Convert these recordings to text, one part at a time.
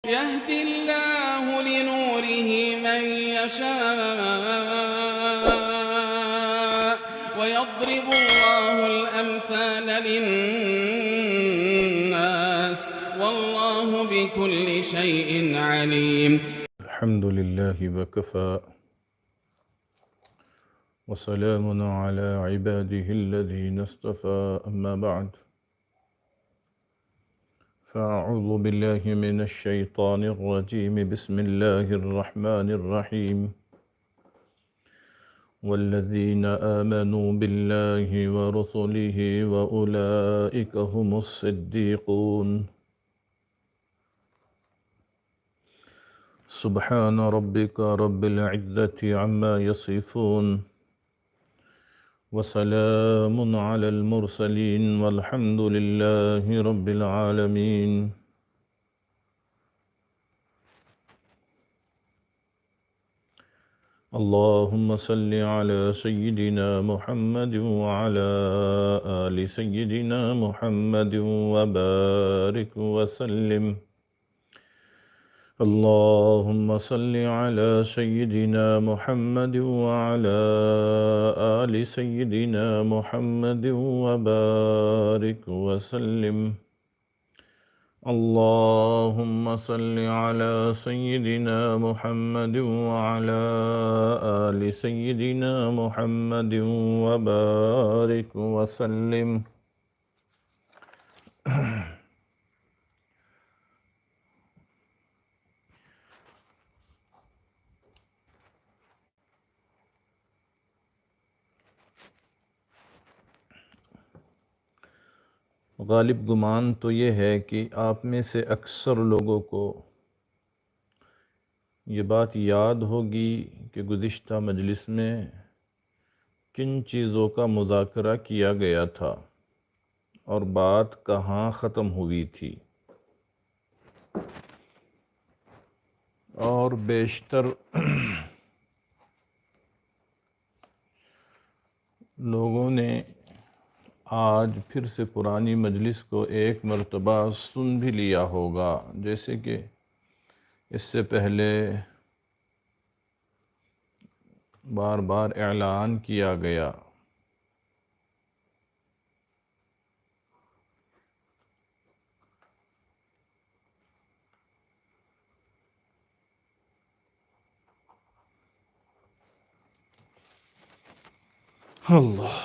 يهدي الله لنوره من يشاء ويضرب الله الأمثال للناس والله بكل شيء عليم. الحمد لله وكفى وسلام على عباده الذين اصطفى أما بعد فأعوذ بالله من الشيطان الرجيم بسم الله الرحمن الرحيم والذين آمنوا بالله ورسله وأولئك هم الصديقون سبحان ربك رب العزة عما يصفون وسلام على المرسلين والحمد لله رب العالمين. اللهم صل على سيدنا محمد وعلى آل سيدنا محمد وبارك وسلم. اللهم صل على سيدنا محمد وعلى آل سيدنا محمد وبارك وسلم. اللهم صل على سيدنا محمد وعلى آل سيدنا محمد وبارك وسلم. غالب گمان تو یہ ہے کہ آپ میں سے اکثر لوگوں کو یہ بات یاد ہوگی کہ گزشتہ مجلس میں کن چیزوں کا مذاکرہ کیا گیا تھا اور بات کہاں ختم ہوئی تھی، اور بیشتر لوگوں نے آج پھر سے پرانی مجلس کو ایک مرتبہ سن بھی لیا ہوگا، جیسے کہ اس سے پہلے بار بار اعلان کیا گیا۔ اللہ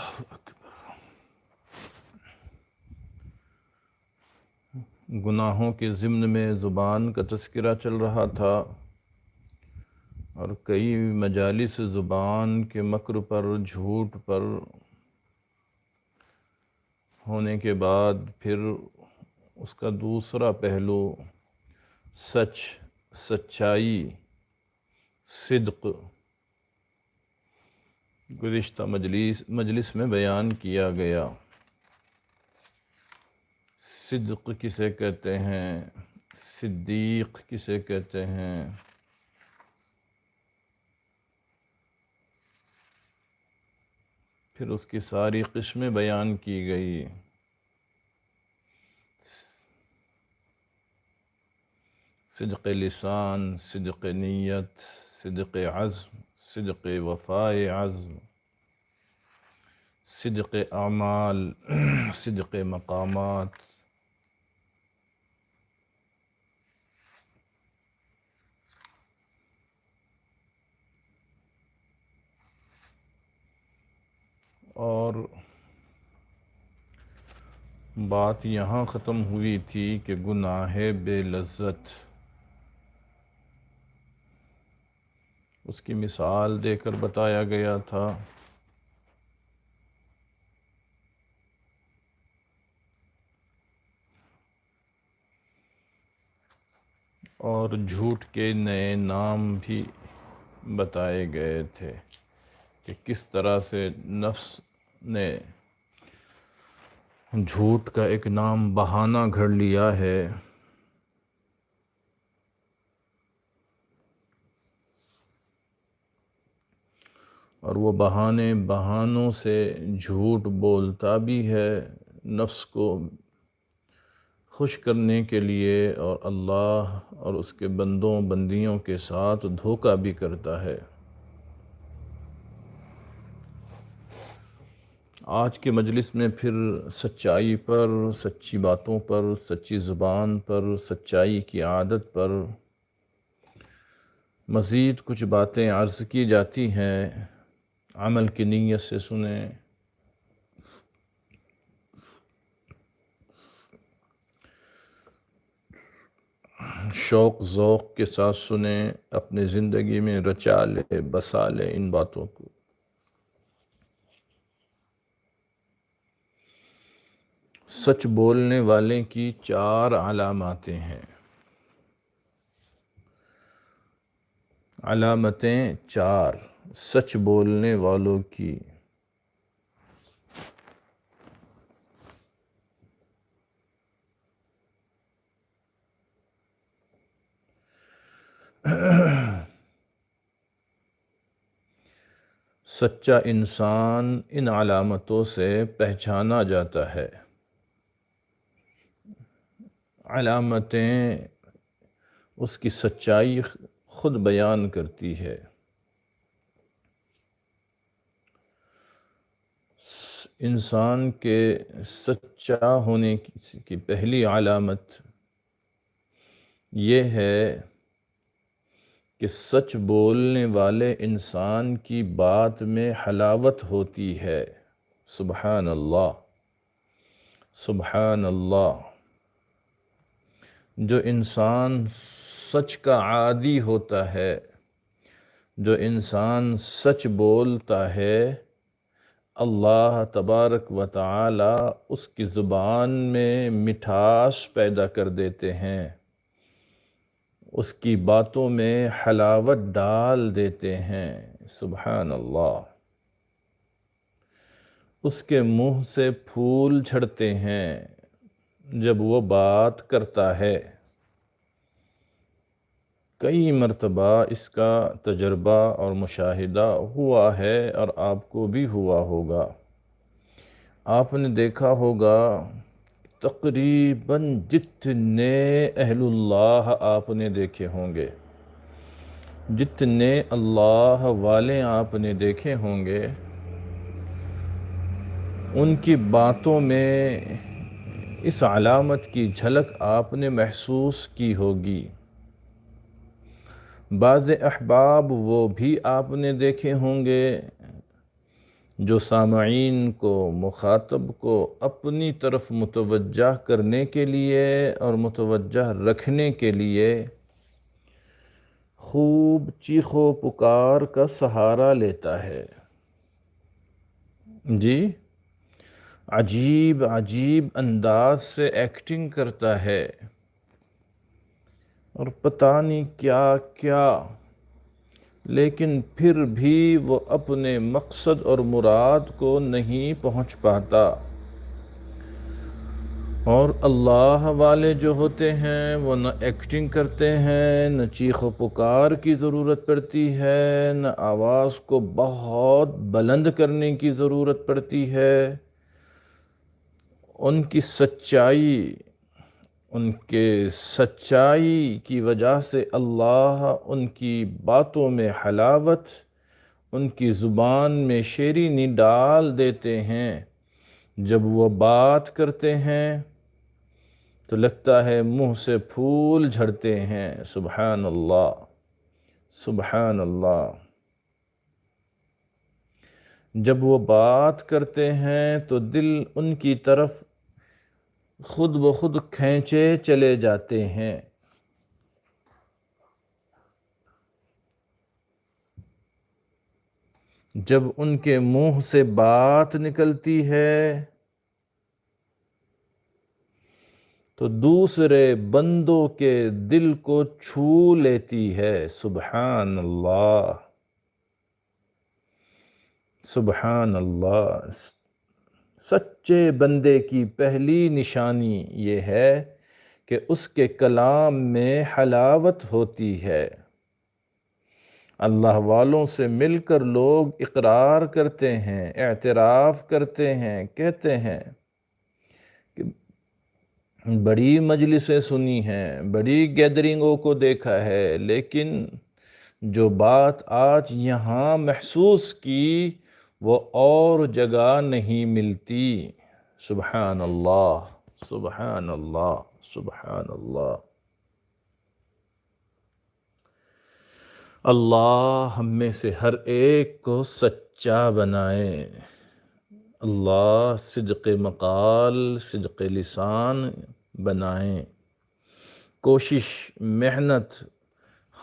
گناہوں کے ضمن میں زبان کا تذکرہ چل رہا تھا، اور کئی مجالس زبان کے مکر پر، جھوٹ پر ہونے کے بعد پھر اس کا دوسرا پہلو سچ، سچائی، صدق گزشتہ مجلس میں بیان کیا گیا۔ صدق کسے کہتے ہیں، صدیق کسے کہتے ہیں، پھر اس کی ساری قسمیں بیان کی گئی۔ صدق لسان، صدق نیت، صدق عزم، صدق وفاء عزم، صدق اعمال، صدق مقامات۔ اور بات یہاں ختم ہوئی تھی کہ گناہ بے لذت، اس کی مثال دے کر بتایا گیا تھا۔ اور جھوٹ کے نئے نام بھی بتائے گئے تھے کہ کس طرح سے نفس نے جھوٹ کا ایک نام بہانہ گھڑ لیا ہے، اور وہ بہانوں سے جھوٹ بولتا بھی ہے، نفس کو خوش کرنے کے لیے اور اللہ اور اس کے بندوں بندیوں کے ساتھ دھوکہ بھی کرتا ہے۔ آج کے مجلس میں پھر سچائی پر، سچی باتوں پر، سچی زبان پر، سچائی کی عادت پر مزید کچھ باتیں عرض کی جاتی ہیں۔ عمل کی نیت سے سنیں، شوق ذوق کے ساتھ سنیں، اپنی زندگی میں رچا لے بسا لے ان باتوں کو۔ سچ بولنے والے کی 4 علاماتیں ہیں۔ علامتیں 4 سچ بولنے والوں کی۔ سچا انسان ان علامتوں سے پہچانا جاتا ہے۔ علامتیں اس کی سچائی خود بیان کرتی ہے۔ انسان کے سچا ہونے کی پہلی علامت یہ ہے کہ سچ بولنے والے انسان کی بات میں حلاوت ہوتی ہے۔ سبحان اللہ، سبحان اللہ۔ جو انسان سچ کا عادی ہوتا ہے، جو انسان سچ بولتا ہے، اللہ تبارک و تعالی اس کی زبان میں مٹھاس پیدا کر دیتے ہیں، اس کی باتوں میں حلاوت ڈال دیتے ہیں۔ سبحان اللہ۔ اس کے منہ سے پھول جھڑتے ہیں جب وہ بات کرتا ہے۔ کئی مرتبہ اس کا تجربہ اور مشاہدہ ہوا ہے اور آپ کو بھی ہوا ہوگا۔ آپ نے دیکھا ہوگا تقریباً جتنے اہل اللہ آپ نے دیکھے ہوں گے، جتنے اللہ والے آپ نے دیکھے ہوں گے، ان کی باتوں میں اس علامت کی جھلک آپ نے محسوس کی ہوگی۔ بعض احباب وہ بھی آپ نے دیکھے ہوں گے جو سامعین کو، مخاطب کو اپنی طرف متوجہ کرنے کے لیے اور متوجہ رکھنے کے لیے خوب چیخ و پکار کا سہارا لیتا ہے۔ جی، عجیب عجیب انداز سے ایکٹنگ کرتا ہے اور پتہ نہیں کیا کیا، لیکن پھر بھی وہ اپنے مقصد اور مراد کو نہیں پہنچ پاتا۔ اور اللہ والے جو ہوتے ہیں وہ نہ ایکٹنگ کرتے ہیں، نہ چیخ و پکار کی ضرورت پڑتی ہے، نہ آواز کو بہت بلند کرنے کی ضرورت پڑتی ہے۔ ان کی سچائی کی وجہ سے اللہ ان کی باتوں میں حلاوت، ان کی زبان میں شیرینی ڈال دیتے ہیں۔ جب وہ بات کرتے ہیں تو لگتا ہے منہ سے پھول جھڑتے ہیں۔ سبحان اللہ، سبحان اللہ۔ جب وہ بات کرتے ہیں تو دل ان کی طرف خود بخود کھینچے چلے جاتے ہیں۔ جب ان کے منہ سے بات نکلتی ہے تو دوسرے بندوں کے دل کو چھو لیتی ہے۔ سبحان اللہ، سبحان اللہ۔ سچے بندے کی پہلی نشانی یہ ہے کہ اس کے کلام میں حلاوت ہوتی ہے۔ اللہ والوں سے مل کر لوگ اقرار کرتے ہیں، اعتراف کرتے ہیں، کہتے ہیں کہ بڑی مجلسیں سنی ہیں، بڑی گیدرنگوں کو دیکھا ہے، لیکن جو بات آج یہاں محسوس کی وہ اور جگہ نہیں ملتی۔ سبحان اللہ، سبحان اللہ، سبحان اللہ۔ اللہ ہم میں سے ہر ایک کو سچا بنائے۔ اللہ صدق مقال، صدق لسان بنائیں۔ کوشش، محنت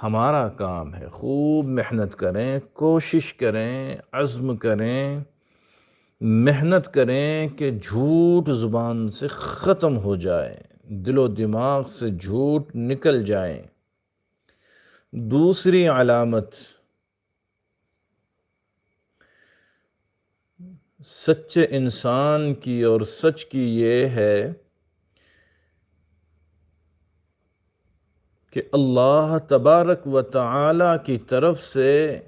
ہمارا کام ہے، خوب محنت کریں، کوشش کریں، عزم کریں، محنت کریں کہ جھوٹ زبان سے ختم ہو جائے، دل و دماغ سے جھوٹ نکل جائیں۔ دوسری علامت سچے انسان کی اور سچ کی یہ ہے کہ اللہ تبارک و تعالی کی طرف سے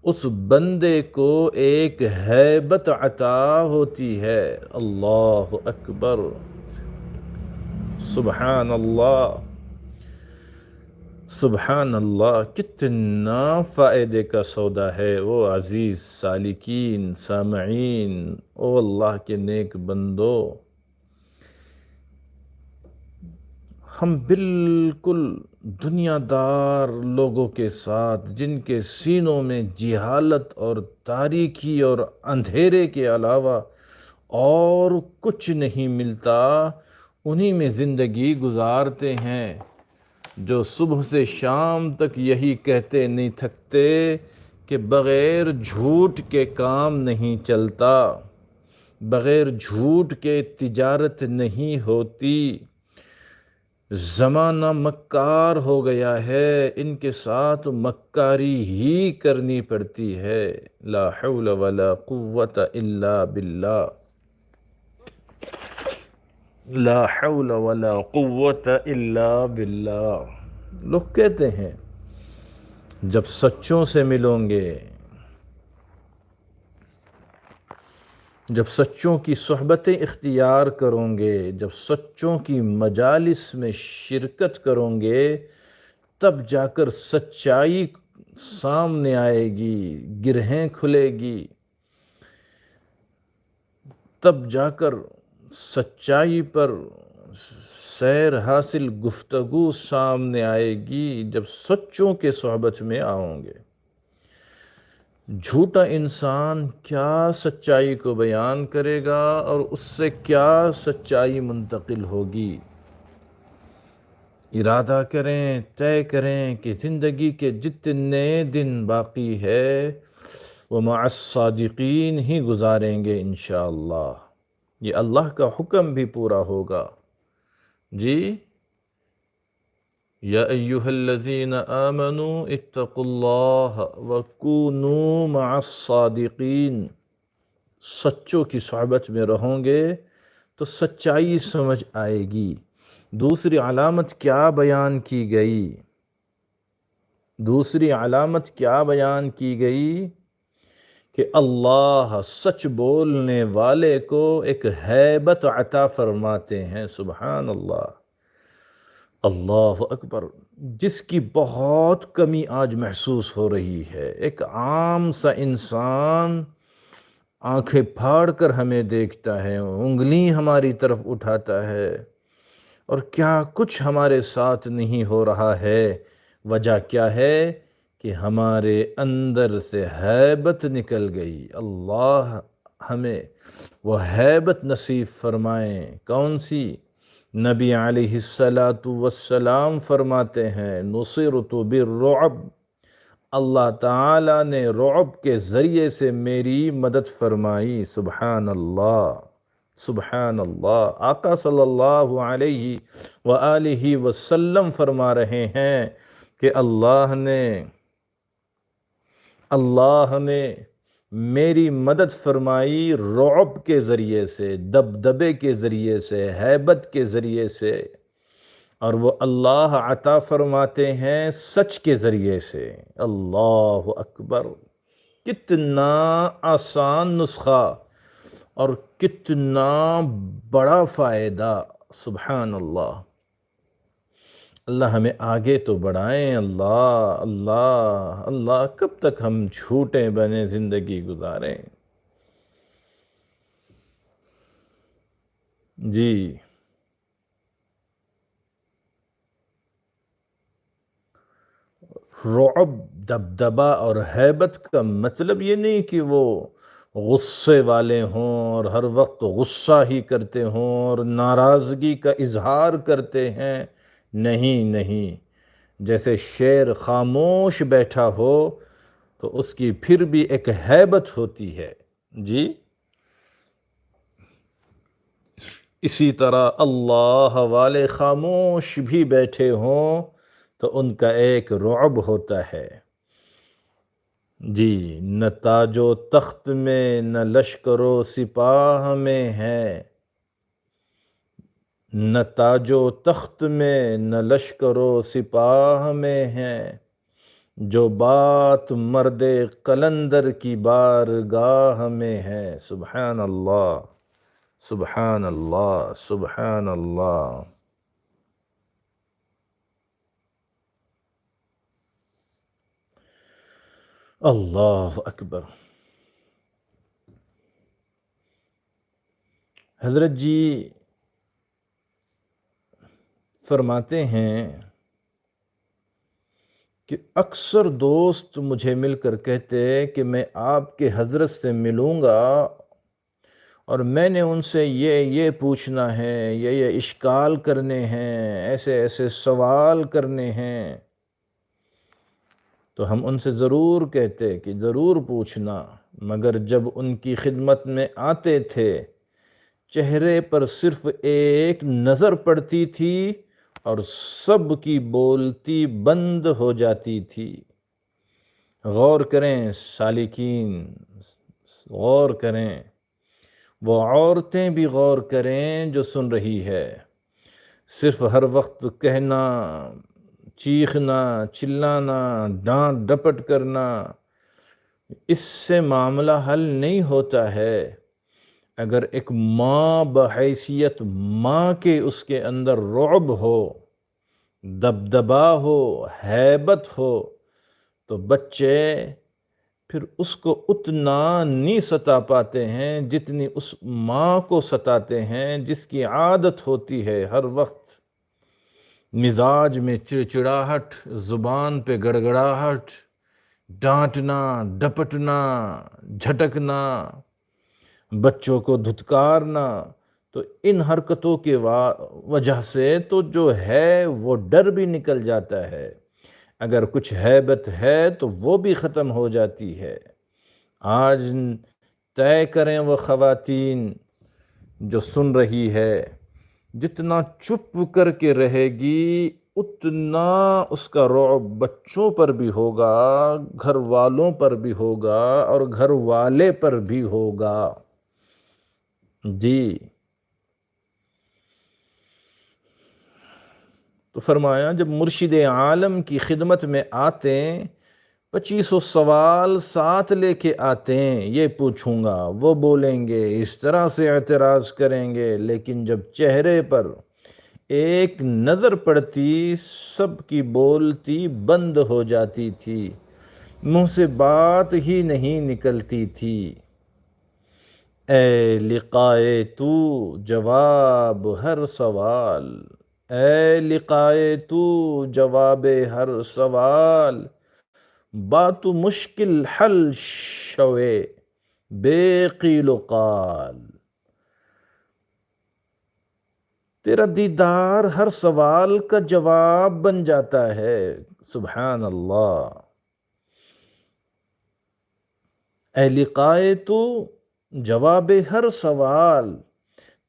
اس بندے کو ایک ہیبت عطا ہوتی ہے۔ اللہ اکبر، سبحان اللہ، سبحان اللہ۔ کتنا فائدے کا سودا ہے وہ عزیز سالکین، سامعین، او اللہ کے نیک بندو۔ ہم بالکل دنیا دار لوگوں کے ساتھ، جن کے سینوں میں جہالت اور تاریکی اور اندھیرے کے علاوہ اور کچھ نہیں ملتا، انہی میں زندگی گزارتے ہیں، جو صبح سے شام تک یہی کہتے نہیں تھکتے کہ بغیر جھوٹ کے کام نہیں چلتا، بغیر جھوٹ کے تجارت نہیں ہوتی، زمانہ مکار ہو گیا ہے، ان کے ساتھ مکاری ہی کرنی پڑتی ہے۔ لا حول ولا قوت الا باللہ، لا حول ولا قوت الا باللہ۔ لوگ کہتے ہیں جب سچوں سے ملوں گے، جب سچوں کی صحبتیں اختیار کروں گے، جب سچوں کی مجالس میں شرکت کروں گے، تب جا کر سچائی سامنے آئے گی، گرہیں کھلے گی، تب جا کر سچائی پر سیر حاصل گفتگو سامنے آئے گی، جب سچوں کے صحبت میں آؤں گے۔ جھوٹا انسان کیا سچائی کو بیان کرے گا اور اس سے کیا سچائی منتقل ہوگی؟ ارادہ کریں، طے کریں کہ زندگی کے جتنے دن باقی ہے وہ مع الصادقین ہی گزاریں گے انشاءاللہ۔ یہ اللہ کا حکم بھی پورا ہوگا۔ جی، یا ایہا الذین آمنوا اتقوا اللہ وکونوا مع الصادقین۔ سچوں کی صحبت میں رہوں گے تو سچائی سمجھ آئے گی۔ دوسری علامت کیا بیان کی گئی؟ دوسری علامت کیا بیان کی گئی؟ کہ اللہ سچ بولنے والے کو ایک ہیبت عطا فرماتے ہیں۔ سبحان اللہ، اللہ اکبر۔ جس کی بہت کمی آج محسوس ہو رہی ہے۔ ایک عام سا انسان آنکھیں پھاڑ کر ہمیں دیکھتا ہے، انگلی ہماری طرف اٹھاتا ہے، اور کیا کچھ ہمارے ساتھ نہیں ہو رہا ہے۔ وجہ کیا ہے؟ کہ ہمارے اندر سے ہیبت نکل گئی۔ اللہ ہمیں وہ ہیبت نصیب فرمائیں۔ کون سی؟ نبی علیہ السلام فرماتے ہیں نصرت بالرعب، اللہ تعالیٰ نے رعب کے ذریعے سے میری مدد فرمائی۔ سبحان اللہ، سبحان اللہ۔ آقا صلی اللہ علیہ وآلہ وسلم فرما رہے ہیں کہ اللہ نے میری مدد فرمائی رعب کے ذریعے سے، دبدبے کے ذریعے سے، ہیبت کے ذریعے سے، اور وہ اللہ عطا فرماتے ہیں سچ کے ذریعے سے۔ اللہ اکبر۔ کتنا آسان نسخہ اور کتنا بڑا فائدہ سبحان اللہ۔ اللہ ہمیں آگے تو بڑھائیں، اللہ اللہ اللہ، کب تک ہم جھوٹے بنے زندگی گزاریں؟ جی، رعب، دبدبا اور ہیبت کا مطلب یہ نہیں کہ وہ غصے والے ہوں اور ہر وقت غصہ ہی کرتے ہوں اور ناراضگی کا اظہار کرتے ہیں، نہیں نہیں۔ جیسے شیر خاموش بیٹھا ہو تو اس کی پھر بھی ایک ہیبت ہوتی ہے، جی۔ اسی طرح اللہ والے خاموش بھی بیٹھے ہوں تو ان کا ایک رعب ہوتا ہے، جی۔ نہ تاج و تخت میں نہ لشکر و سپاہ میں ہے، نہ تاج و تخت میں نہ لشکر و سپاہ میں ہے، جو بات مرد قلندر کی بارگاہ میں ہے۔ سبحان اللہ، سبحان اللہ، سبحان اللہ۔ اللہ اکبر۔ حضرت جی فرماتے ہیں کہ اکثر دوست مجھے مل کر کہتے کہ میں آپ کے حضرت سے ملوں گا اور میں نے ان سے یہ پوچھنا ہے، یہ اشکال کرنے ہیں، ایسے ایسے سوال کرنے ہیں، تو ہم ان سے ضرور کہتے کہ ضرور پوچھنا، مگر جب ان کی خدمت میں آتے تھے چہرے پر صرف ایک نظر پڑتی تھی اور سب کی بولتی بند ہو جاتی تھی۔ غور کریں سالکین، غور کریں، وہ عورتیں بھی غور کریں جو سن رہی ہے۔ صرف ہر وقت کہنا، چیخنا، چلانا، ڈانٹ ڈپٹ کرنا، اس سے معاملہ حل نہیں ہوتا ہے۔ اگر ایک ماں بحیثیت ماں کے اس کے اندر رعب ہو، دبدبا ہو، ہیبت ہو، تو بچے پھر اس کو اتنا نہیں ستا پاتے ہیں جتنی اس ماں کو ستاتے ہیں جس کی عادت ہوتی ہے ہر وقت مزاج میں چڑچڑاہٹ، زبان پہ گڑگڑاہٹ، ڈانٹنا، ڈپٹنا، جھٹکنا، بچوں کو دھتکارنا۔ تو ان حرکتوں کے وجہ سے تو جو ہے وہ ڈر بھی نکل جاتا ہے، اگر کچھ ہیبت ہے تو وہ بھی ختم ہو جاتی ہے۔ آج طے کریں وہ خواتین جو سن رہی ہے، جتنا چپ کر کے رہے گی اتنا اس کا رعب بچوں پر بھی ہوگا، گھر والوں پر بھی ہوگا اور گھر والے پر بھی ہوگا، جی۔ تو فرمایا جب مرشد عالم کی خدمت میں آتے 2500 سوال ساتھ لے کے آتے ہیں، یہ پوچھوں گا، وہ بولیں گے، اس طرح سے اعتراض کریں گے، لیکن جب چہرے پر ایک نظر پڑتی سب کی بولتی بند ہو جاتی تھی، منہ سے بات ہی نہیں نکلتی تھی۔ اے لقائے تو جواب ہر سوال، اے لقائے تو جواب ہر سوال، بات مشکل حل شوے بے قیل و قال۔ تیرا دیدار ہر سوال کا جواب بن جاتا ہے، سبحان اللہ۔ اے لقائے تو جواب ہر سوال،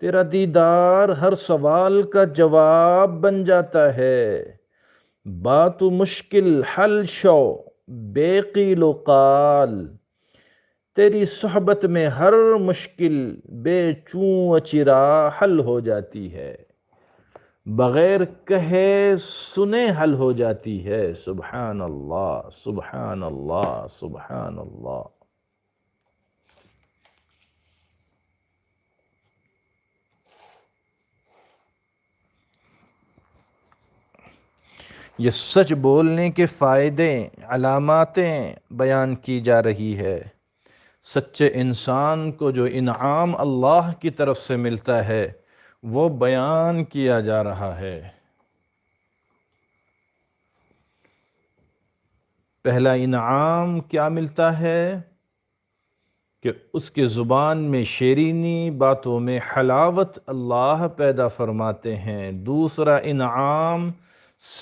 تیرا دیدار ہر سوال کا جواب بن جاتا ہے، بات مشکل حل شو بے قیل و قال، تیری صحبت میں ہر مشکل بے چوں چرا حل ہو جاتی ہے، بغیر کہے سنے حل ہو جاتی ہے۔ سبحان اللہ، سبحان اللہ، سبحان اللہ۔ یہ سچ بولنے کے فائدے، علاماتیں بیان کی جا رہی ہے۔ سچے انسان کو جو انعام اللہ کی طرف سے ملتا ہے وہ بیان کیا جا رہا ہے۔ پہلا انعام کیا ملتا ہے کہ اس کے زبان میں شیرینی، باتوں میں حلاوت اللہ پیدا فرماتے ہیں۔ دوسرا انعام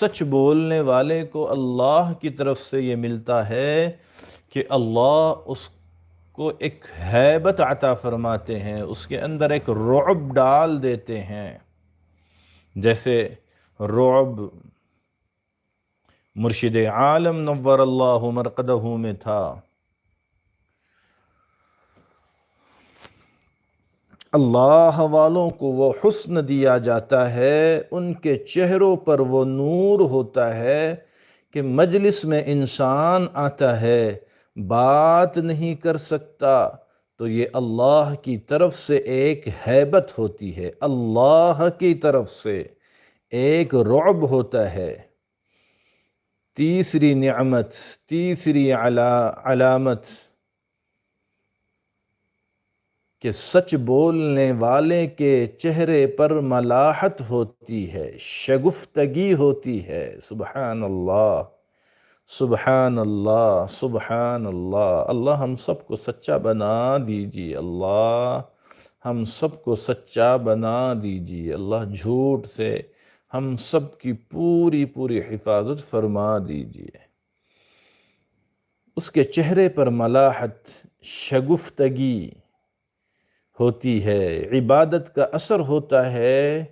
سچ بولنے والے کو اللہ کی طرف سے یہ ملتا ہے کہ اللہ اس کو ایک ہیبت عطا فرماتے ہیں، اس کے اندر ایک رعب ڈال دیتے ہیں، جیسے رعب مرشد عالم نور اللہ مرقدہ میں تھا۔ اللہ والوں کو وہ حسن دیا جاتا ہے، ان کے چہروں پر وہ نور ہوتا ہے کہ مجلس میں انسان آتا ہے، بات نہیں کر سکتا، تو یہ اللہ کی طرف سے ایک ہیبت ہوتی ہے، اللہ کی طرف سے ایک رعب ہوتا ہے۔ تیسری نعمت، تیسری علامت کہ سچ بولنے والے کے چہرے پر ملاحت ہوتی ہے، شگفتگی ہوتی ہے۔ سبحان اللہ، سبحان اللہ، سبحان اللہ۔ اللہ ہم سب کو سچا بنا دیجیے، اللہ ہم سب کو سچا بنا دیجیے، اللہ جھوٹ سے ہم سب کی پوری پوری حفاظت فرما دیجیے۔ اس کے چہرے پر ملاحت، شگفتگی ہوتی ہے، عبادت کا اثر ہوتا ہے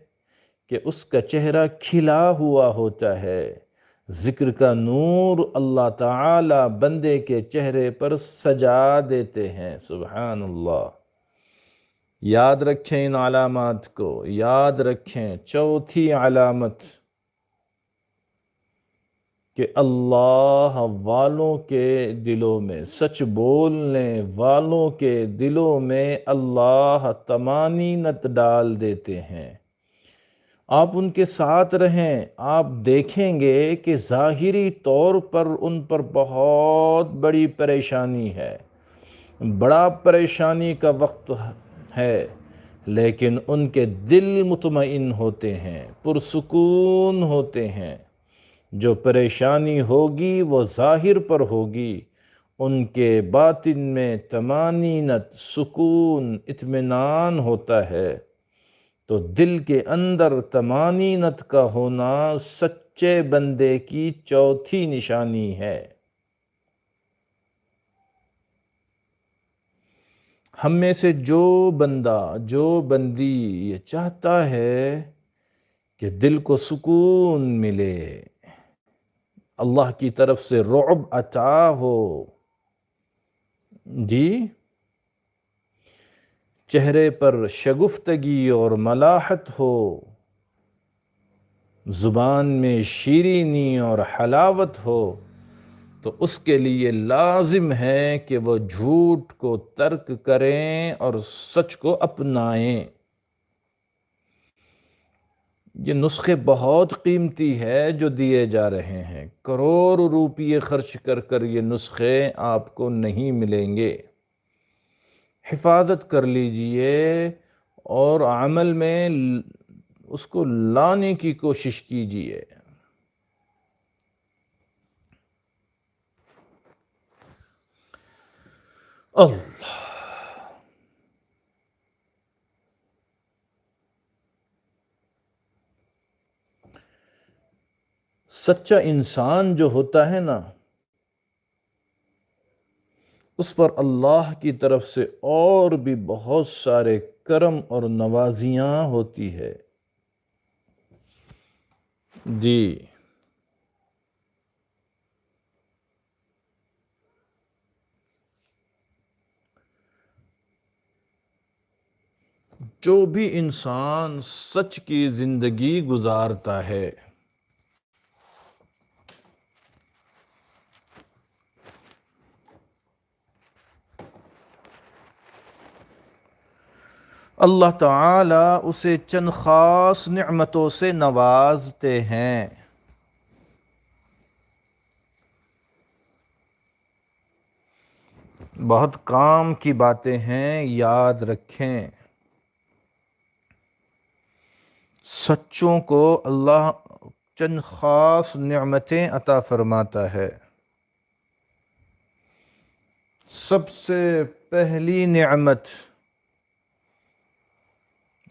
کہ اس کا چہرہ کھلا ہوا ہوتا ہے۔ ذکر کا نور اللہ تعالی بندے کے چہرے پر سجا دیتے ہیں۔ سبحان اللہ۔ یاد رکھیں ان علامات کو، یاد رکھیں۔ چوتھی علامت کہ اللہ والوں کے دلوں میں، سچ بولنے والوں کے دلوں میں اللہ طمانینت ڈال دیتے ہیں۔ آپ ان کے ساتھ رہیں، آپ دیکھیں گے کہ ظاہری طور پر ان پر بہت بڑی پریشانی ہے، بڑا پریشانی کا وقت ہے، لیکن ان کے دل مطمئن ہوتے ہیں، پرسکون ہوتے ہیں۔ جو پریشانی ہوگی وہ ظاہر پر ہوگی، ان کے باطن میں طمانینت، سکون، اطمینان ہوتا ہے۔ تو دل کے اندر طمانینت کا ہونا سچے بندے کی چوتھی نشانی ہے۔ ہم میں سے جو بندہ، جو بندی یہ چاہتا ہے کہ دل کو سکون ملے، اللہ کی طرف سے رعب عطا ہو، جی، چہرے پر شگفتگی اور ملاحت ہو، زبان میں شیرینی اور حلاوت ہو، تو اس کے لیے لازم ہے کہ وہ جھوٹ کو ترک کریں اور سچ کو اپنائیں۔ یہ نسخے بہت قیمتی ہے جو دیے جا رہے ہیں، کروڑ روپیے خرچ کر کر یہ نسخے آپ کو نہیں ملیں گے۔ حفاظت کر لیجئے اور عمل میں اس کو لانے کی کوشش کیجئے۔ اللہ، سچا انسان جو ہوتا ہے نا، اس پر اللہ کی طرف سے اور بھی بہت سارے کرم اور نوازیاں ہوتی ہے۔ جی، جو بھی انسان سچ کی زندگی گزارتا ہے، اللہ تعالی اسے چند خاص نعمتوں سے نوازتے ہیں۔ بہت کام کی باتیں ہیں، یاد رکھیں۔ سچوں کو اللہ چند خاص نعمتیں عطا فرماتا ہے۔ سب سے پہلی نعمت،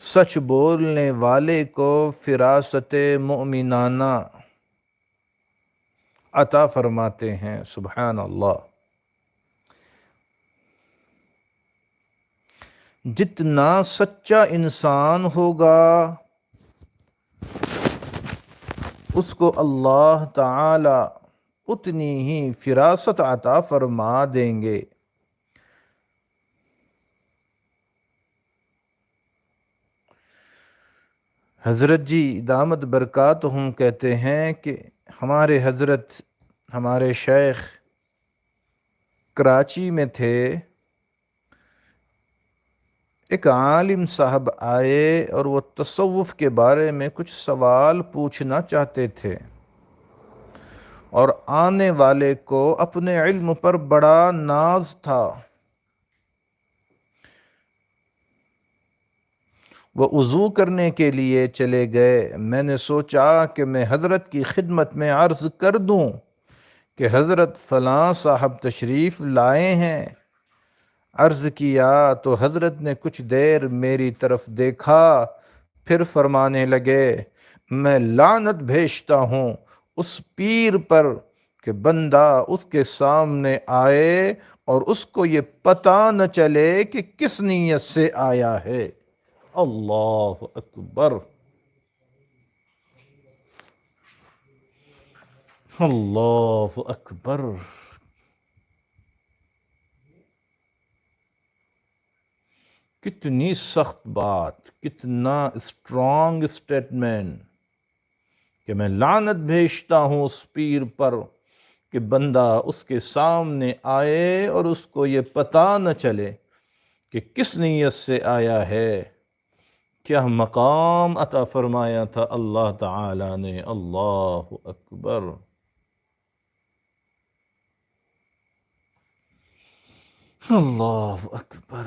سچ بولنے والے کو فراست مومنانہ عطا فرماتے ہیں۔ سبحان اللہ۔ جتنا سچا انسان ہوگا اس کو اللہ تعالی اتنی ہی فراست عطا فرما دیں گے۔ حضرت جی دامت برکاتہم کہتے ہیں کہ ہمارے حضرت، ہمارے شیخ کراچی میں تھے، ایک عالم صاحب آئے اور وہ تصوف کے بارے میں کچھ سوال پوچھنا چاہتے تھے، اور آنے والے کو اپنے علم پر بڑا ناز تھا۔ وہ وضو کرنے کے لیے چلے گئے۔ میں نے سوچا کہ میں حضرت کی خدمت میں عرض کر دوں کہ حضرت فلاں صاحب تشریف لائے ہیں۔ عرض کیا تو حضرت نے کچھ دیر میری طرف دیکھا، پھر فرمانے لگے، میں لعنت بھیجتا ہوں اس پیر پر کہ بندہ اس کے سامنے آئے اور اس کو یہ پتہ نہ چلے کہ کس نیت سے آیا ہے۔ اللہ اکبر، اللہ اکبر۔ کتنی سخت بات، کتنا اسٹرانگ اسٹیٹمنٹ کہ میں لعنت بھیجتا ہوں اس پیر پر کہ بندہ اس کے سامنے آئے اور اس کو یہ پتہ نہ چلے کہ کس نیت سے آیا ہے۔ کیا مقام عطا فرمایا تھا اللہ تعالی نے، اللہ اکبر۔ اللہ اکبر۔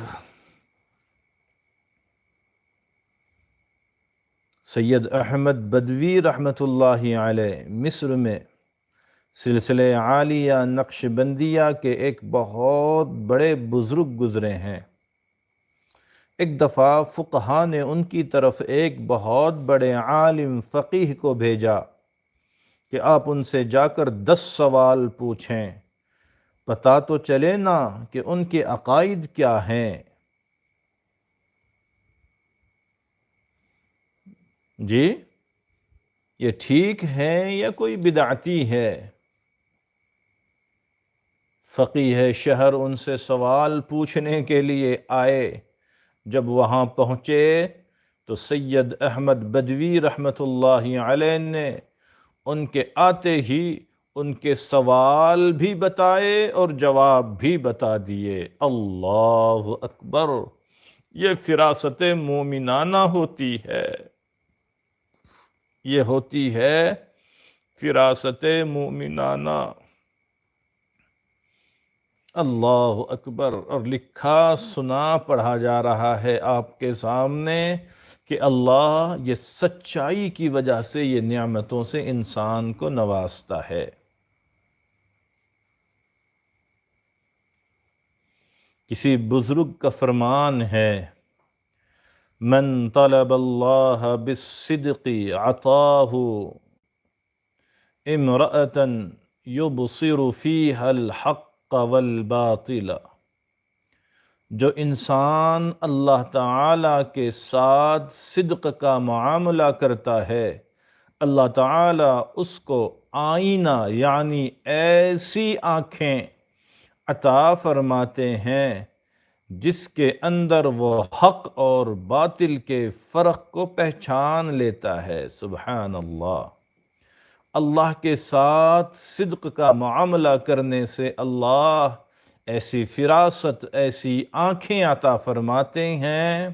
سید احمد بدوی رحمۃ اللہ علیہ مصر میں سلسلہ عالیہ نقش بندیہ کے ایک بہت بڑے بزرگ گزرے ہیں۔ ایک دفعہ فقہا نے ان کی طرف ایک بہت بڑے عالم فقیہ کو بھیجا کہ آپ ان سے جا کر 10 سوال پوچھیں، پتہ تو چلے نا کہ ان کے عقائد کیا ہیں۔ جی، یہ ٹھیک ہے یا کوئی بدعتی ہے؟ فقیہ شہر ان سے سوال پوچھنے کے لیے آئے۔ جب وہاں پہنچے تو سید احمد بدوی رحمۃ اللہ علیہ نے ان کے آتے ہی ان کے سوال بھی بتائے اور جواب بھی بتا دیے۔ اللہ اکبر۔ یہ فراست مومنانہ ہوتی ہے، یہ ہوتی ہے فراست مومنانہ۔ اللہ اکبر۔ اور لکھا سنا پڑھا جا رہا ہے آپ کے سامنے کہ اللہ یہ سچائی کی وجہ سے یہ نعمتوں سے انسان کو نوازتا ہے۔ کسی بزرگ کا فرمان ہے، من طلب اللہ بالصدق عطاہ امرأة یبصر فیہا الحق والباطل۔ جو انسان اللہ تعالیٰ کے ساتھ صدق کا معاملہ کرتا ہے، اللہ تعالیٰ اس کو آئینہ یعنی ایسی آنکھیں عطا فرماتے ہیں جس کے اندر وہ حق اور باطل کے فرق کو پہچان لیتا ہے۔ سبحان اللہ۔ اللہ کے ساتھ صدق کا معاملہ کرنے سے اللہ ایسی فراست، ایسی آنکھیں عطا فرماتے ہیں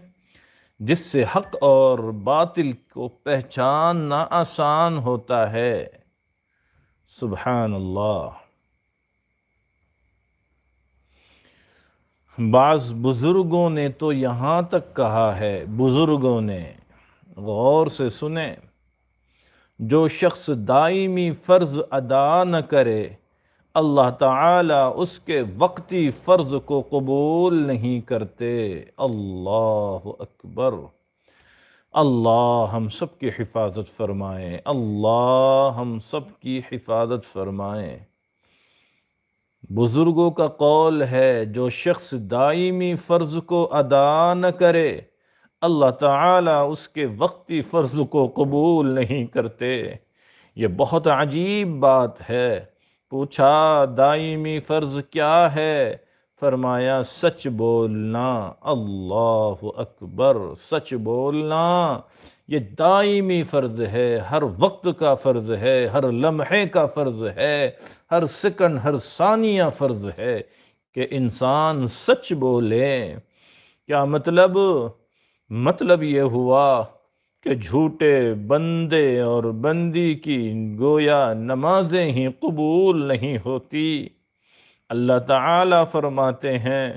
جس سے حق اور باطل کو پہچاننا آسان ہوتا ہے۔ سبحان اللہ۔ بعض بزرگوں نے تو یہاں تک کہا ہے، بزرگوں نے، غور سے سنیں، جو شخص دائمی فرض ادا نہ کرے اللہ تعالیٰ اس کے وقتی فرض کو قبول نہیں کرتے۔ اللہ اکبر۔ اللہ ہم سب کی حفاظت فرمائے، اللہ ہم سب کی حفاظت فرمائے۔ بزرگوں کا قول ہے، جو شخص دائمی فرض کو ادا نہ کرے اللہ تعالیٰ اس کے وقتی فرض کو قبول نہیں کرتے۔ یہ بہت عجیب بات ہے۔ پوچھا دائمی فرض کیا ہے؟ فرمایا سچ بولنا۔ اللہ اکبر، سچ بولنا یہ دائمی فرض ہے، ہر وقت کا فرض ہے، ہر لمحے کا فرض ہے، ہر سیکنڈ ہر ثانیہ فرض ہے کہ انسان سچ بولے۔ کیا مطلب؟ مطلب یہ ہوا کہ جھوٹے بندے اور بندی کی گویا نمازیں ہی قبول نہیں ہوتی۔ اللہ تعالیٰ فرماتے ہیں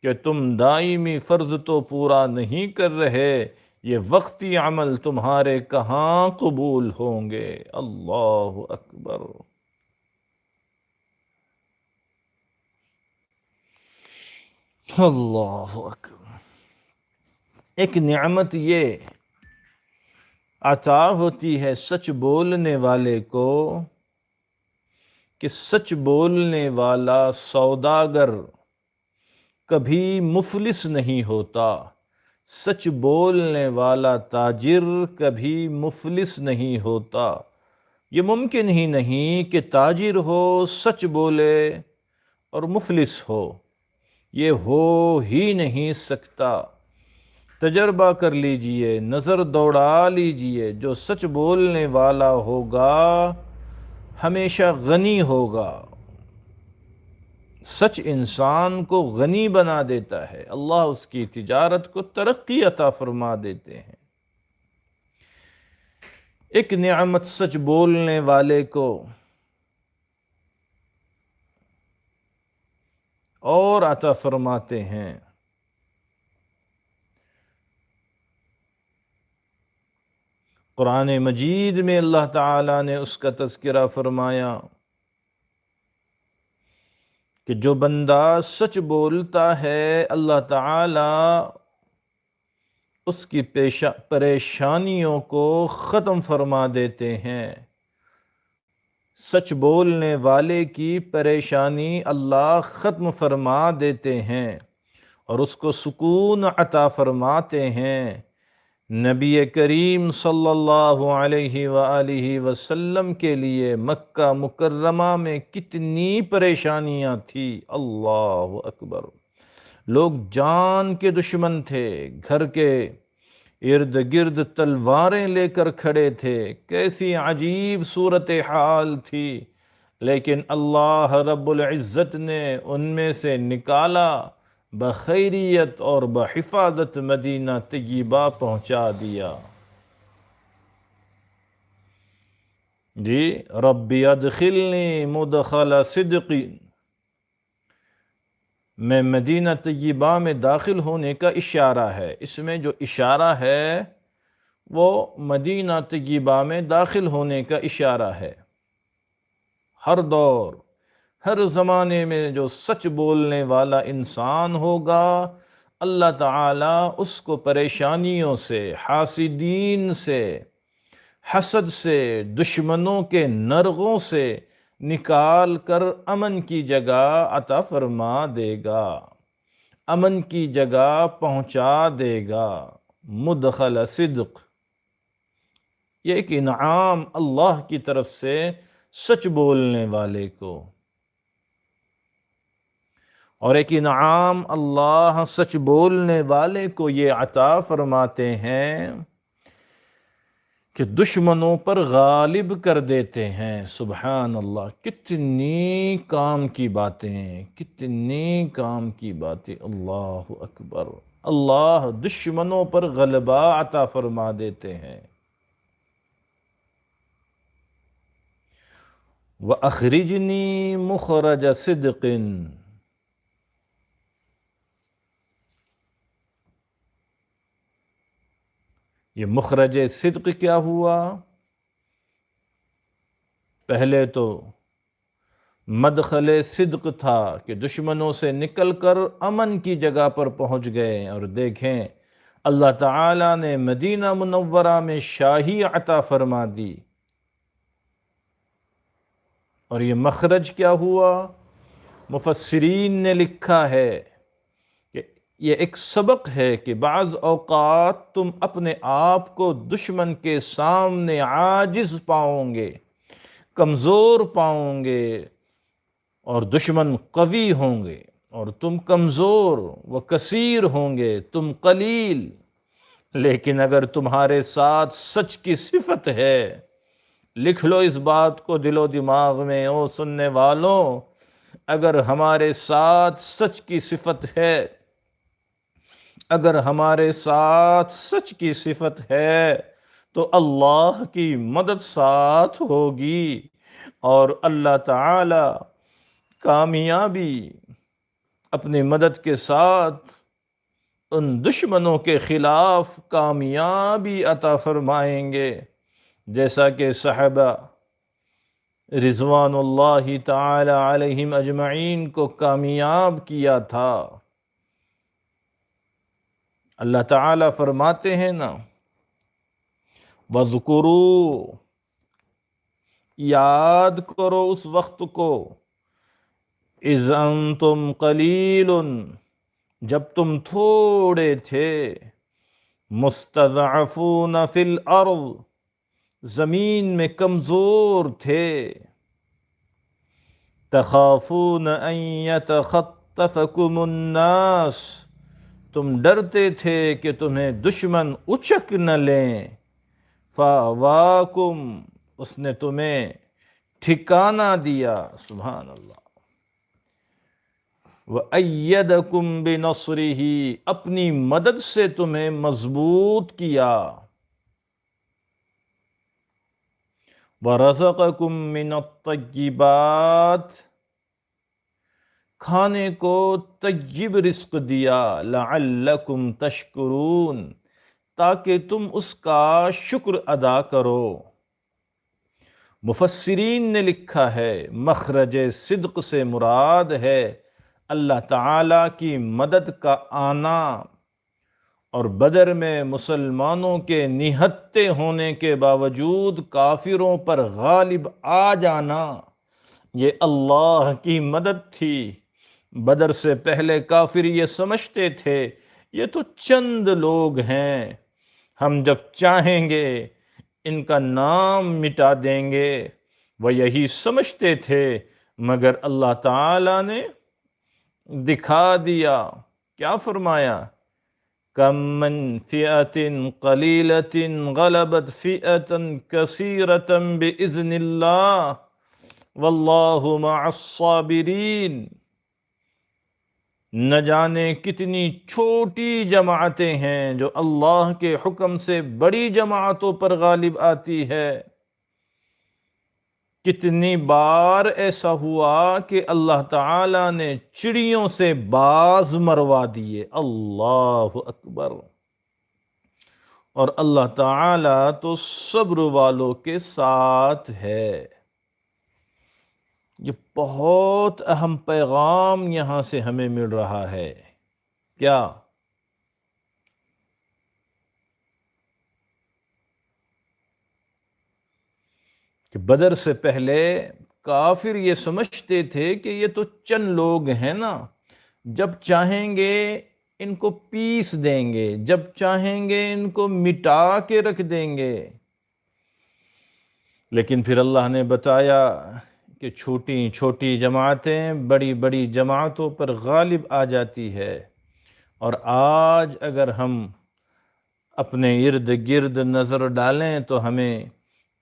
کہ تم دائمی فرض تو پورا نہیں کر رہے، یہ وقتی عمل تمہارے کہاں قبول ہوں گے۔ اللہ اکبر۔ اللہ اکبر۔ ایک نعمت یہ عطا ہوتی ہے سچ بولنے والے کو کہ سچ بولنے والا سوداگر کبھی مفلس نہیں ہوتا، سچ بولنے والا تاجر کبھی مفلس نہیں ہوتا۔ یہ ممکن ہی نہیں کہ تاجر ہو، سچ بولے اور مفلس ہو، یہ ہو ہی نہیں سکتا۔ تجربہ کر لیجئے، نظر دوڑا لیجئے، جو سچ بولنے والا ہوگا ہمیشہ غنی ہوگا۔ سچ انسان کو غنی بنا دیتا ہے، اللہ اس کی تجارت کو ترقی عطا فرما دیتے ہیں۔ ایک نعمت سچ بولنے والے کو اور عطا فرماتے ہیں، قرآن مجید میں اللہ تعالیٰ نے اس کا تذکرہ فرمایا کہ جو بندہ سچ بولتا ہے اللہ تعالیٰ اس کی پریشانیوں کو ختم فرما دیتے ہیں۔ سچ بولنے والے کی پریشانی اللہ ختم فرما دیتے ہیں اور اس کو سکون عطا فرماتے ہیں۔ نبی کریم صلی اللہ علیہ وآلہ وسلم کے لیے مکہ مکرمہ میں کتنی پریشانیاں تھیں، اللہ اکبر۔ لوگ جان کے دشمن تھے، گھر کے ارد گرد تلواریں لے کر کھڑے تھے، کیسی عجیب صورتحال تھی، لیکن اللہ رب العزت نے ان میں سے نکالا، بخیریت اور بحفاظت مدینہ طیبہ پہنچا دیا۔ جی ربی ادخلنی مدخل صدق، میں مدینہ طیبہ میں داخل ہونے کا اشارہ ہے۔ اس میں جو اشارہ ہے وہ مدینہ طیبہ میں داخل ہونے کا اشارہ ہے۔ ہر دور ہر زمانے میں جو سچ بولنے والا انسان ہوگا اللہ تعالیٰ اس کو پریشانیوں سے، حاسدین سے، حسد سے، دشمنوں کے نرغوں سے نکال کر امن کی جگہ عطا فرما دے گا، امن کی جگہ پہنچا دے گا۔ مدخل صدق، یہ ایک انعام اللہ کی طرف سے سچ بولنے والے کو، اور ایک انعام اللہ سچ بولنے والے کو یہ عطا فرماتے ہیں کہ دشمنوں پر غالب کر دیتے ہیں۔ سبحان اللہ، کتنی کام کی باتیں، کتنی کام کی باتیں، اللہ اکبر۔ اللہ دشمنوں پر غلبہ عطا فرما دیتے ہیں۔ وَأَخْرِجْنِي مُخْرَجَ صِدْقٍ، یہ مخرج صدق کیا ہوا؟ پہلے تو مدخل صدق تھا کہ دشمنوں سے نکل کر امن کی جگہ پر پہنچ گئے، اور دیکھیں اللہ تعالیٰ نے مدینہ منورہ میں شاہی عطا فرما دی۔ اور یہ مخرج کیا ہوا؟ مفسرین نے لکھا ہے کہ یہ ایک سبق ہے کہ بعض اوقات تم اپنے آپ کو دشمن کے سامنے عاجز پاؤ گے، کمزور پاؤ گے، اور دشمن قوی ہوں گے اور تم کمزور و کثیر ہوں گے، تم قلیل۔ لیکن اگر تمہارے ساتھ سچ کی صفت ہے، لکھ لو اس بات کو دل و دماغ میں او سننے والوں، اگر ہمارے ساتھ سچ کی صفت ہے، اگر ہمارے ساتھ سچ کی صفت ہے تو اللہ کی مدد ساتھ ہوگی، اور اللہ تعالی کامیابی اپنی مدد کے ساتھ ان دشمنوں کے خلاف کامیابی عطا فرمائیں گے، جیسا کہ صحابہ رضوان اللہ تعالی علیہم اجمعین کو کامیاب کیا تھا۔ اللہ تعالیٰ فرماتے ہیں نا، وَاذْكُرُوا، یاد کرو اس وقت کو، اِذْ أَنْتُمْ قَلِيلٌ، جب تم تھوڑے تھے، مُسْتَضْعَفُونَ فِي الْأَرْضِ، زمین میں کمزور تھے، تَخَافُونَ أَنْ يَتَخَطَّفَكُمُ النَّاسُ، تم ڈرتے تھے کہ تمہیں دشمن اچک نہ لیں، فَآوَاكُمْ، اس نے تمہیں ٹھکانہ دیا، سبحان اللہ، وَأَيَّدَكُمْ بِنَصْرِهِ، اپنی مدد سے تمہیں مضبوط کیا، وَرَزَقَكُم مِّنَ الطَّيِّبَاتِ، کھانے کو طیب رزق دیا، لَعَلَّكُمْ تَشْكُرُونَ، تاکہ تم اس کا شکر ادا کرو۔ مفسرین نے لکھا ہے مخرج صدق سے مراد ہے اللہ تعالیٰ کی مدد کا آنا، اور بدر میں مسلمانوں کے نہتے ہونے کے باوجود کافروں پر غالب آ جانا، یہ اللہ کی مدد تھی۔ بدر سے پہلے کافر یہ سمجھتے تھے یہ تو چند لوگ ہیں، ہم جب چاہیں گے ان کا نام مٹا دیں گے، وہ یہی سمجھتے تھے، مگر اللہ تعالیٰ نے دکھا دیا، کیا فرمایا؟ کم من فئۃ قلیلۃ غلبت فئۃ کثیرۃ بإذن اللہ واللہ مع الصابرین، نہ جانے کتنی چھوٹی جماعتیں ہیں جو اللہ کے حکم سے بڑی جماعتوں پر غالب آتی ہے۔ کتنی بار ایسا ہوا کہ اللہ تعالیٰ نے چڑیوں سے باز مروا دیے، اللہ اکبر، اور اللہ تعالیٰ تو صبر والوں کے ساتھ ہے۔ یہ بہت اہم پیغام یہاں سے ہمیں مل رہا ہے، کیا؟ کہ بدر سے پہلے کافر یہ سمجھتے تھے کہ یہ تو چند لوگ ہیں نا، جب چاہیں گے ان کو پیس دیں گے، جب چاہیں گے ان کو مٹا کے رکھ دیں گے۔ لیکن پھر اللہ نے بتایا کہ چھوٹی چھوٹی جماعتیں بڑی بڑی جماعتوں پر غالب آ جاتی ہے، اور آج اگر ہم اپنے ارد گرد نظر ڈالیں تو ہمیں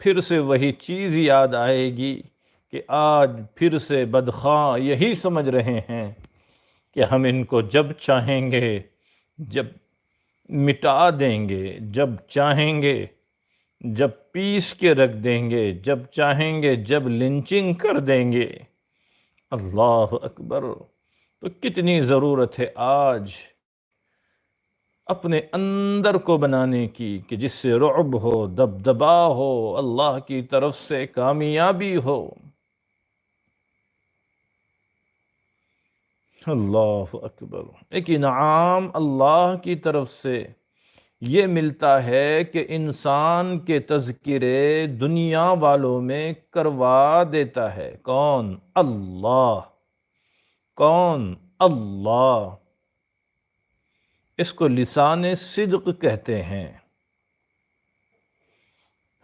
پھر سے وہی چیز یاد آئے گی کہ آج پھر سے بدخواہ یہی سمجھ رہے ہیں کہ ہم ان کو جب چاہیں گے جب مٹا دیں گے، جب چاہیں گے جب پیس کے رکھ دیں گے، جب چاہیں گے جب لنچنگ کر دیں گے۔ اللہ اکبر! تو کتنی ضرورت ہے آج اپنے اندر کو بنانے کی کہ جس سے رعب ہو، دبدبا ہو، اللہ کی طرف سے کامیابی ہو۔ اللہ اکبر۔ ایک انعام اللہ کی طرف سے یہ ملتا ہے کہ انسان کے تذکرے دنیا والوں میں کروا دیتا ہے۔ کون؟ اللہ۔ کون؟ اللہ۔ اس کو لسان صدق کہتے ہیں۔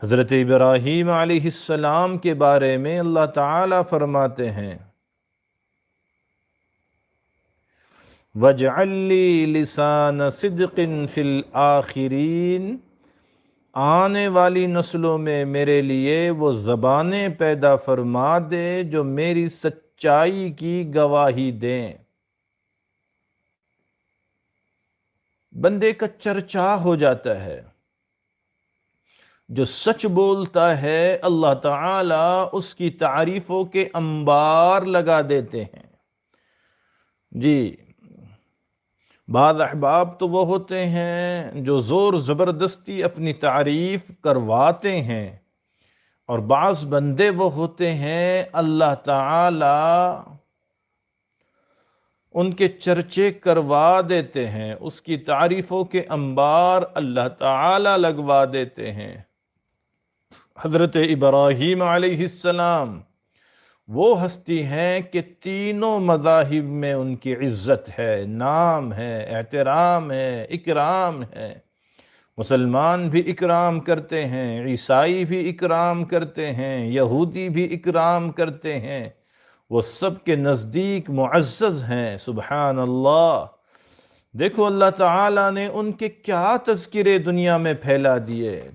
حضرت ابراہیم علیہ السلام کے بارے میں اللہ تعالیٰ فرماتے ہیں وَاجْعَل لِّي لِسَانَ صِدْقٍ فِي الْآخِرِينَ، آنے والی نسلوں میں میرے لیے وہ زبانیں پیدا فرما دے جو میری سچائی کی گواہی دیں۔ بندے کا چرچا ہو جاتا ہے، جو سچ بولتا ہے اللہ تعالیٰ اس کی تعریفوں کے انبار لگا دیتے ہیں۔ جی، بعض احباب تو وہ ہوتے ہیں جو زور زبردستی اپنی تعریف کرواتے ہیں، اور بعض بندے وہ ہوتے ہیں اللہ تعالیٰ ان کے چرچے کروا دیتے ہیں، اس کی تعریفوں کے انبار اللہ تعالیٰ لگوا دیتے ہیں۔ حضرت ابراہیم علیہ السلام وہ ہستی ہیں کہ تینوں مذاہب میں ان کی عزت ہے، نام ہے، احترام ہے، اکرام ہے۔ مسلمان بھی اکرام کرتے ہیں، عیسائی بھی اکرام کرتے ہیں، یہودی بھی اکرام کرتے ہیں، وہ سب کے نزدیک معزز ہیں۔ سبحان اللہ۔ دیکھو اللہ تعالیٰ نے ان کے کیا تذکرے دنیا میں پھیلا دیے۔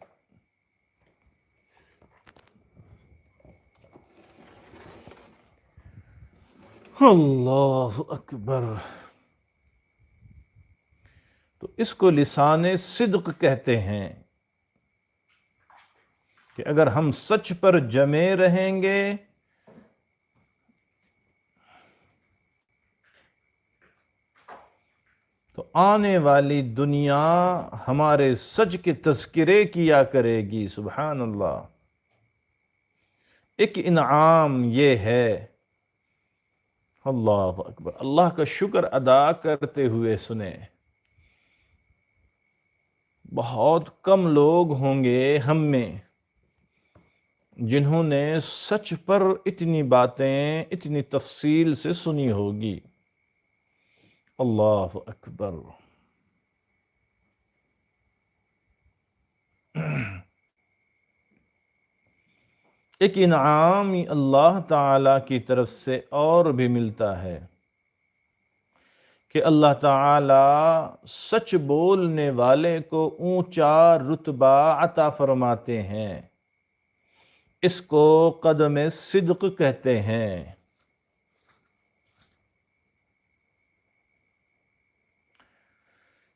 اللہ اکبر۔ تو اس کو لسان صدق کہتے ہیں کہ اگر ہم سچ پر جمے رہیں گے تو آنے والی دنیا ہمارے سچ کے تذکرے کیا کرے گی۔ سبحان اللہ۔ ایک انعام یہ ہے، اللہ اکبر، اللہ کا شکر ادا کرتے ہوئے سنیں۔ بہت کم لوگ ہوں گے ہم میں جنہوں نے سچ پر اتنی باتیں اتنی تفصیل سے سنی ہوگی۔ اللہ اکبر۔ ایک انعام اللہ تعالیٰ کی طرف سے اور بھی ملتا ہے کہ اللہ تعالیٰ سچ بولنے والے کو اونچا رتبہ عطا فرماتے ہیں۔ اس کو قدم صدق کہتے ہیں۔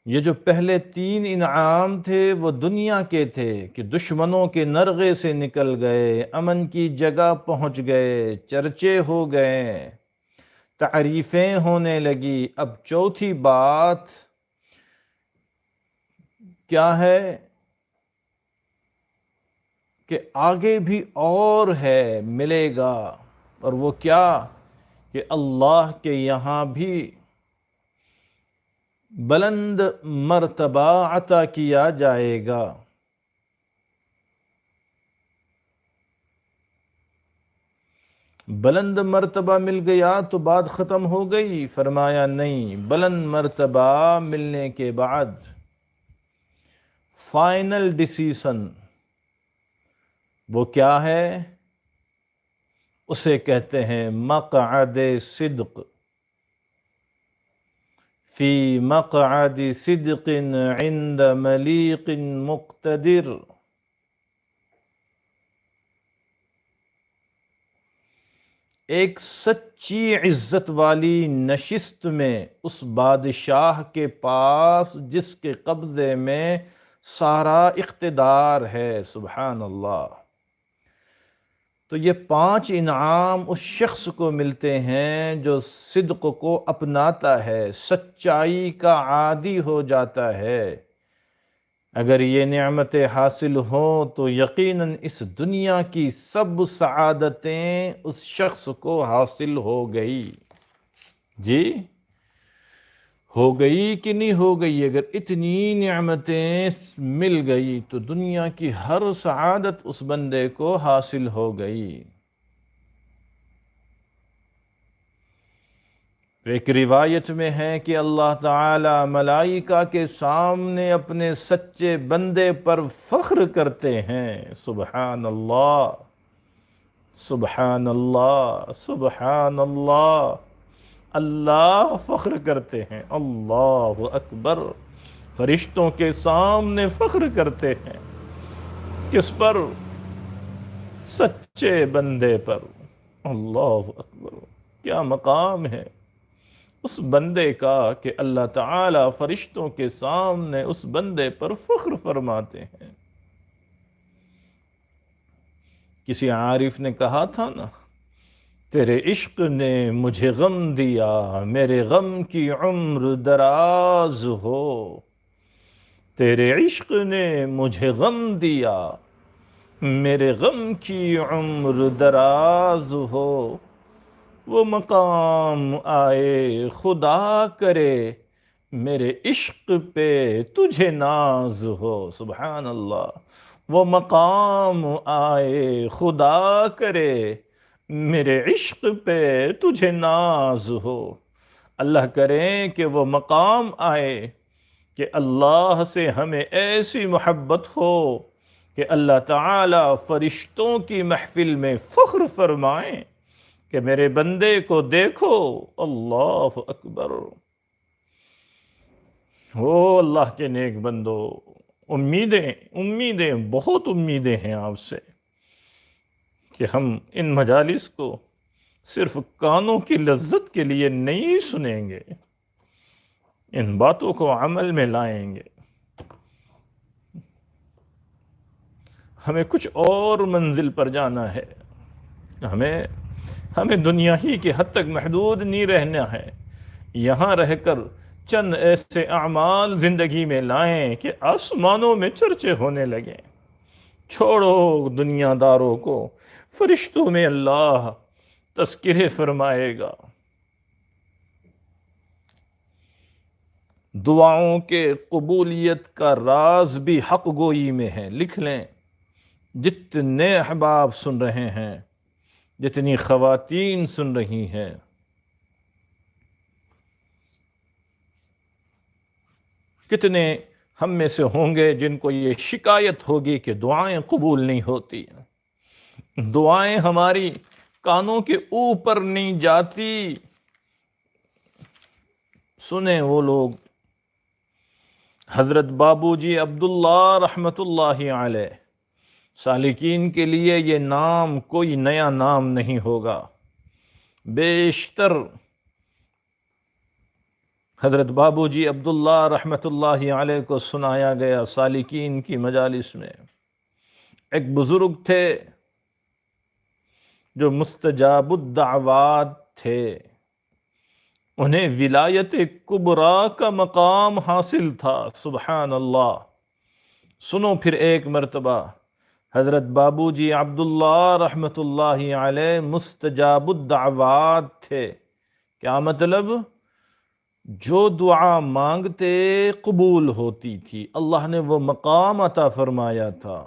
یہ جو پہلے تین انعام تھے وہ دنیا کے تھے کہ دشمنوں کے نرغے سے نکل گئے، امن کی جگہ پہنچ گئے، چرچے ہو گئے، تعریفیں ہونے لگی۔ اب چوتھی بات کیا ہے کہ آگے بھی اور ہے، ملے گا، اور وہ کیا کہ اللہ کے یہاں بھی بلند مرتبہ عطا کیا جائے گا۔ بلند مرتبہ مل گیا تو بات ختم ہو گئی؟ فرمایا نہیں، بلند مرتبہ ملنے کے بعد فائنل ڈیسیژن وہ کیا ہے؟ اسے کہتے ہیں مقعد صدق، فی مقعد صدق عند ملیق مقتدر۔ ایک سچی عزت والی نشست میں اس بادشاہ کے پاس جس کے قبضے میں سارا اقتدار ہے۔ سبحان اللہ۔ تو یہ 5 انعام اس شخص کو ملتے ہیں جو صدق کو اپناتا ہے، سچائی کا عادی ہو جاتا ہے۔ اگر یہ نعمتیں حاصل ہوں تو یقیناً اس دنیا کی سب سعادتیں اس شخص کو حاصل ہو گئی۔ جی ہو گئی کہ نہیں ہو گئی؟ اگر اتنی نعمتیں مل گئی تو دنیا کی ہر سعادت اس بندے کو حاصل ہو گئی۔ ایک روایت میں ہے کہ اللہ تعالی ملائکہ کے سامنے اپنے سچے بندے پر فخر کرتے ہیں۔ سبحان اللہ، سبحان اللہ، سبحان اللہ۔ اللہ فخر کرتے ہیں، اللہ اکبر۔ فرشتوں کے سامنے فخر کرتے ہیں، کس پر؟ سچے بندے پر۔ اللہ اکبر، کیا مقام ہے اس بندے کا کہ اللہ تعالی فرشتوں کے سامنے اس بندے پر فخر فرماتے ہیں۔ کسی عارف نے کہا تھا نا، تیرے عشق نے مجھے غم دیا، میرے غم کی عمر دراز ہو۔ تیرے عشق نے مجھے غم دیا، میرے غم کی عمر دراز ہو۔ وہ مقام آئے خدا کرے، میرے عشق پہ تجھے ناز ہو۔ سبحان اللہ۔ وہ مقام آئے خدا کرے، میرے عشق پہ تجھے ناز ہو۔ اللہ کرے کہ وہ مقام آئے کہ اللہ سے ہمیں ایسی محبت ہو کہ اللہ تعالی فرشتوں کی محفل میں فخر فرمائیں کہ میرے بندے کو دیکھو۔ اللہ اکبر۔ او اللہ کے نیک بندو، امیدیں بہت امیدیں ہیں آپ سے کہ ہم ان مجالس کو صرف کانوں کی لذت کے لیے نہیں سنیں گے، ان باتوں کو عمل میں لائیں گے۔ ہمیں کچھ اور منزل پر جانا ہے، ہمیں دنیا ہی کی حد تک محدود نہیں رہنا ہے۔ یہاں رہ کر چند ایسے اعمال زندگی میں لائیں کہ آسمانوں میں چرچے ہونے لگیں۔ چھوڑو دنیا داروں کو، فرشتوں میں اللہ تذکرے فرمائے گا۔ دعاؤں کے قبولیت کا راز بھی حق گوئی میں ہے۔ لکھ لیں، جتنے احباب سن رہے ہیں، جتنی خواتین سن رہی ہیں، کتنے ہم میں سے ہوں گے جن کو یہ شکایت ہوگی کہ دعائیں قبول نہیں ہوتی، دعائیں ہماری کانوں کے اوپر نہیں جاتی۔ سنیں وہ لوگ، حضرت بابو جی عبداللہ رحمت اللہ علیہ، سالکین کے لیے یہ نام کوئی نیا نام نہیں ہوگا۔ بیشتر حضرت بابو جی عبداللہ رحمت اللہ علیہ کو سنایا گیا سالکین کی مجالس میں۔ ایک بزرگ تھے جو مستجاب الدعوات تھے، انہیں ولایت کبریٰ کا مقام حاصل تھا۔ سبحان اللہ۔ سنو پھر ایک مرتبہ، حضرت بابو جی عبداللہ رحمت اللہ علیہ مستجاب الدعوات تھے۔ کیا مطلب؟ جو دعا مانگتے قبول ہوتی تھی، اللہ نے وہ مقام عطا فرمایا تھا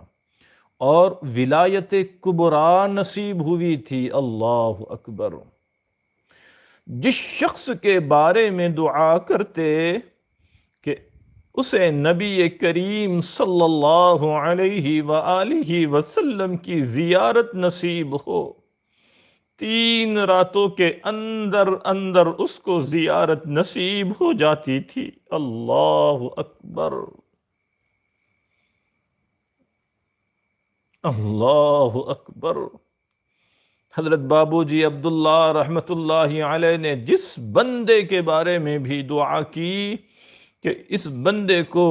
اور ولایت کبریٰ نصیب ہوئی تھی۔ اللہ اکبر۔ جس شخص کے بارے میں دعا کرتے کہ اسے نبی کریم صلی اللہ علیہ وآلہ وسلم کی زیارت نصیب ہو، 3 راتوں کے اندر اندر اس کو زیارت نصیب ہو جاتی تھی۔ اللہ اکبر، اللہ اکبر۔ حضرت بابو جی عبداللہ رحمت اللہ علیہ نے جس بندے کے بارے میں بھی دعا کی کہ اس بندے کو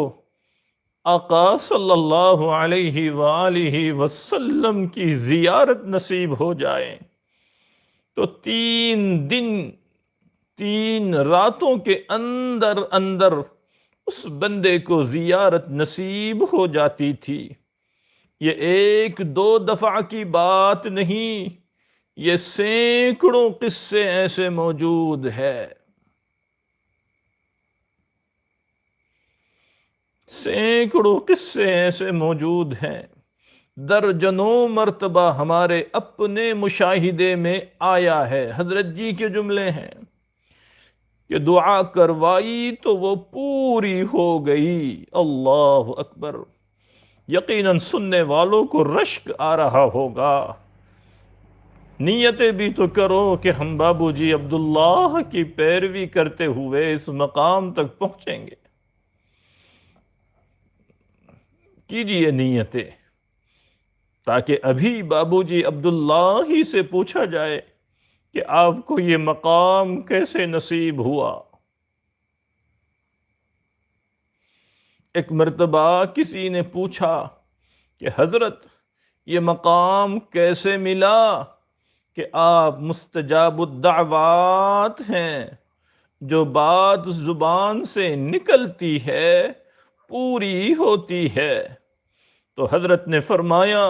آقا صلی اللہ علیہ وآلہ وسلم کی زیارت نصیب ہو جائے تو 3 دن 3 راتوں کے اندر اندر اس بندے کو زیارت نصیب ہو جاتی تھی۔ یہ 1 2 دفعہ کی بات نہیں، یہ سینکڑوں قصے ایسے موجود ہے، سینکڑوں قصے ایسے موجود ہیں، درجنوں مرتبہ ہمارے اپنے مشاہدے میں آیا ہے۔ حضرت جی کے جملے ہیں کہ دعا کروائی تو وہ پوری ہو گئی۔ اللہ اکبر! یقیناً سننے والوں کو رشک آ رہا ہوگا۔ نیتیں بھی تو کرو کہ ہم بابو جی عبداللہ کی پیروی کرتے ہوئے اس مقام تک پہنچیں گے۔ کیجئے نیتیں تاکہ ابھی بابو جی عبداللہ ہی سے پوچھا جائے کہ آپ کو یہ مقام کیسے نصیب ہوا۔ ایک مرتبہ کسی نے پوچھا کہ حضرت یہ مقام کیسے ملا کہ آپ مستجاب الدعوات ہیں، جو بات زبان سے نکلتی ہے پوری ہوتی ہے؟ تو حضرت نے فرمایا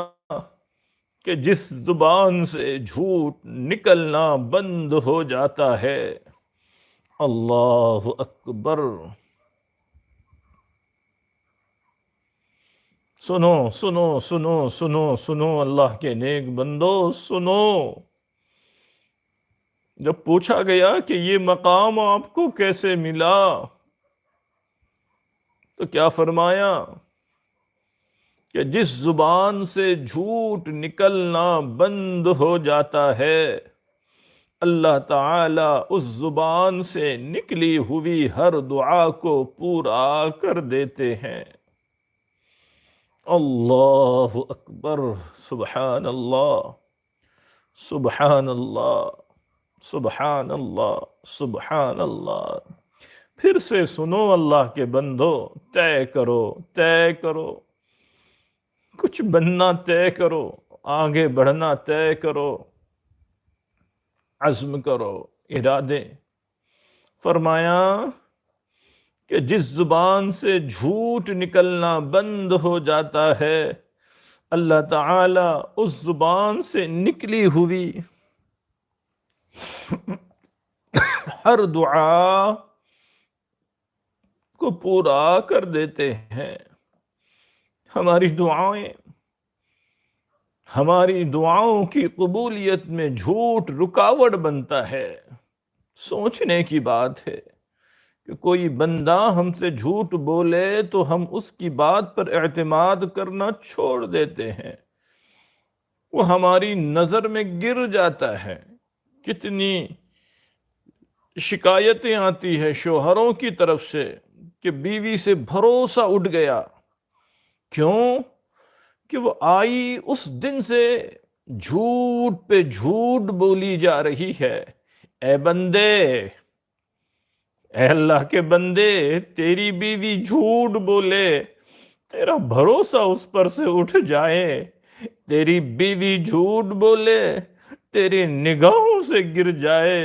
کہ جس زبان سے جھوٹ نکلنا بند ہو جاتا ہے۔ اللہ اکبر! سنو سنو سنو سنو سنو اللہ کے نیک بندو، سنو۔ جب پوچھا گیا کہ یہ مقام آپ کو کیسے ملا تو کیا فرمایا کہ جس زبان سے جھوٹ نکلنا بند ہو جاتا ہے، اللہ تعالی اس زبان سے نکلی ہوئی ہر دعا کو پورا کر دیتے ہیں۔ اللہ اکبر! سبحان اللہ، سبحان اللہ، سبحان اللہ، سبحان اللہ! پھر سے سنو اللہ کے بندو، طے کرو، طے کرو، کچھ بننا طے کرو، آگے بڑھنا طے کرو، عزم کرو، ارادے۔ فرمایا کہ جس زبان سے جھوٹ نکلنا بند ہو جاتا ہے، اللہ تعالی اس زبان سے نکلی ہوئی ہر دعا کو پورا کر دیتے ہیں۔ ہماری دعاؤں کی قبولیت میں جھوٹ رکاوٹ بنتا ہے۔ سوچنے کی بات ہے کہ کوئی بندہ ہم سے جھوٹ بولے تو ہم اس کی بات پر اعتماد کرنا چھوڑ دیتے ہیں، وہ ہماری نظر میں گر جاتا ہے۔ کتنی شکایتیں آتی ہے شوہروں کی طرف سے کہ بیوی سے بھروسہ اٹھ گیا۔ کیوں؟ کہ وہ آئی اس دن سے جھوٹ پہ جھوٹ بولی جا رہی ہے۔ اے بندے، اے اللہ کے بندے، تیری بیوی جھوٹ بولے، تیرا بھروسہ اس پر سے اٹھ جائے، تیری بیوی جھوٹ بولے، تیری نگاہوں سے گر جائے،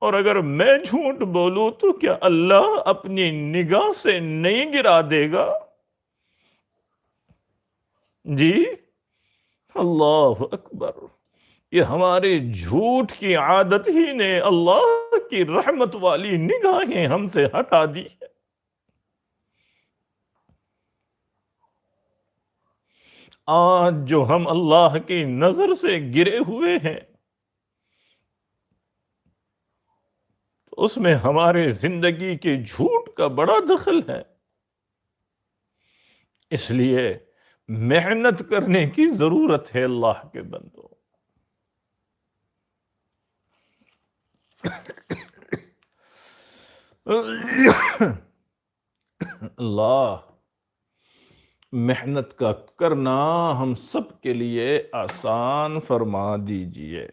اور اگر میں جھوٹ بولوں تو کیا اللہ اپنی نگاہ سے نہیں گرا دے گا؟ جی، اللہ اکبر! یہ ہمارے جھوٹ کی عادت ہی نے اللہ کی رحمت والی نگاہیں ہم سے ہٹا دی ہے۔ آج جو ہم اللہ کی نظر سے گرے ہوئے ہیں، اس میں ہمارے زندگی کے جھوٹ کا بڑا دخل ہے۔ اس لیے محنت کرنے کی ضرورت ہے اللہ کے بندو۔ اللہ محنت کا کرنا ہم سب کے لیے آسان فرما دیجئے۔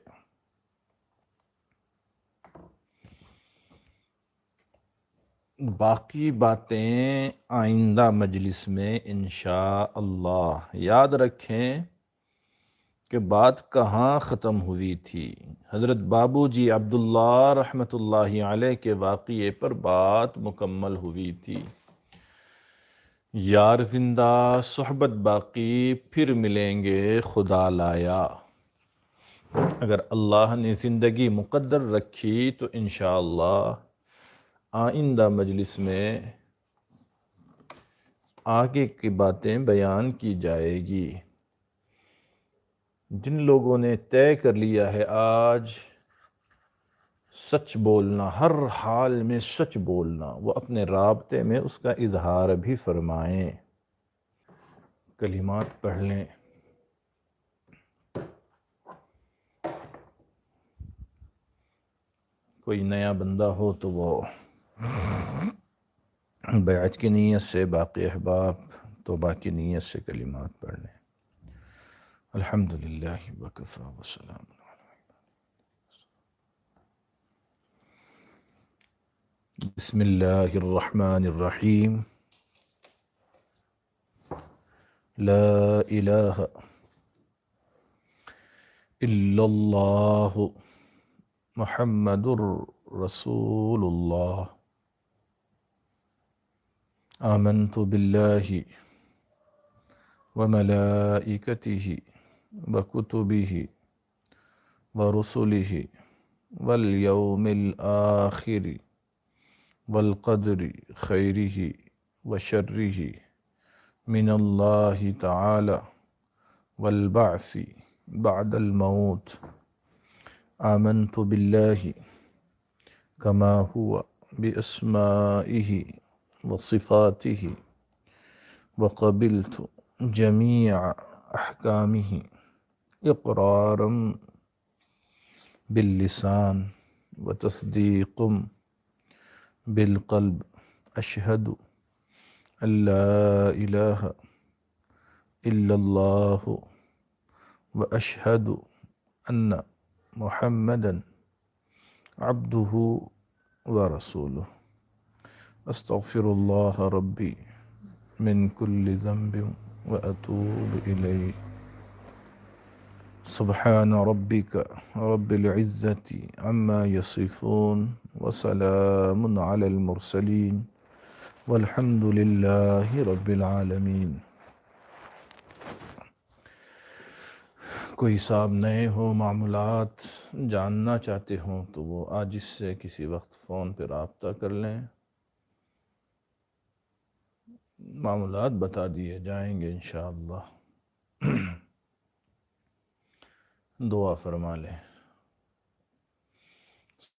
باقی باتیں آئندہ مجلس میں انشاءاللہ. یاد رکھیں کہ بات کہاں ختم ہوئی تھی. حضرت بابو جی عبداللہ رحمۃ اللہ علیہ کے واقعے پر بات مکمل ہوئی تھی. یار زندہ صحبت باقی، پھر ملیں گے خدا لایا. اگر اللہ نے زندگی مقدر رکھی تو انشاءاللہ آئندہ مجلس میں آگے کی باتیں بیان کی جائے گی. جن لوگوں نے طے کر لیا ہے آج سچ بولنا، ہر حال میں سچ بولنا، وہ اپنے رابطے میں اس کا اظہار بھی فرمائیں. کلمات پڑھ لیں. کوئی نیا بندہ ہو تو وہ بیعت کی نیت سے، باقی احباب توبہ کی نیت سے کلمات پڑھ لیں. الحمدللہ وکفی وسلام. بسم اللہ الرحمن الرحیم. لا الہ الا اللہ محمد رسول اللہ. آمنت باللہ وملائکتہ وکتبہ ورسلہ والیوم الآخر والقدر خیرہ وشرہ من اللہ تعالی والبعث بعد الموت. آمنت باللہ کما هو باسمائہ وصفاتہ وقبلت جمیع احکامہ اقرارا باللسان وتصدیقا بالقلب. اشہد ان لا الہ الا اللہ واشہد ان محمدا عبدہ ورسولہ. استغفر اللہ ربی من کل ذنب واتوب الیہ. سبحان ربک رب العزۃ عما یصفون وسلام علی المرسلین والحمد للہ رب العالمین. کوئی صاحب نئے ہو، معاملات جاننا چاہتے ہوں تو وہ آج اس سے کسی وقت فون پہ رابطہ کر لیں، معاملات بتا دیے جائیں گے انشاءاللہ. دعا فرما لیں.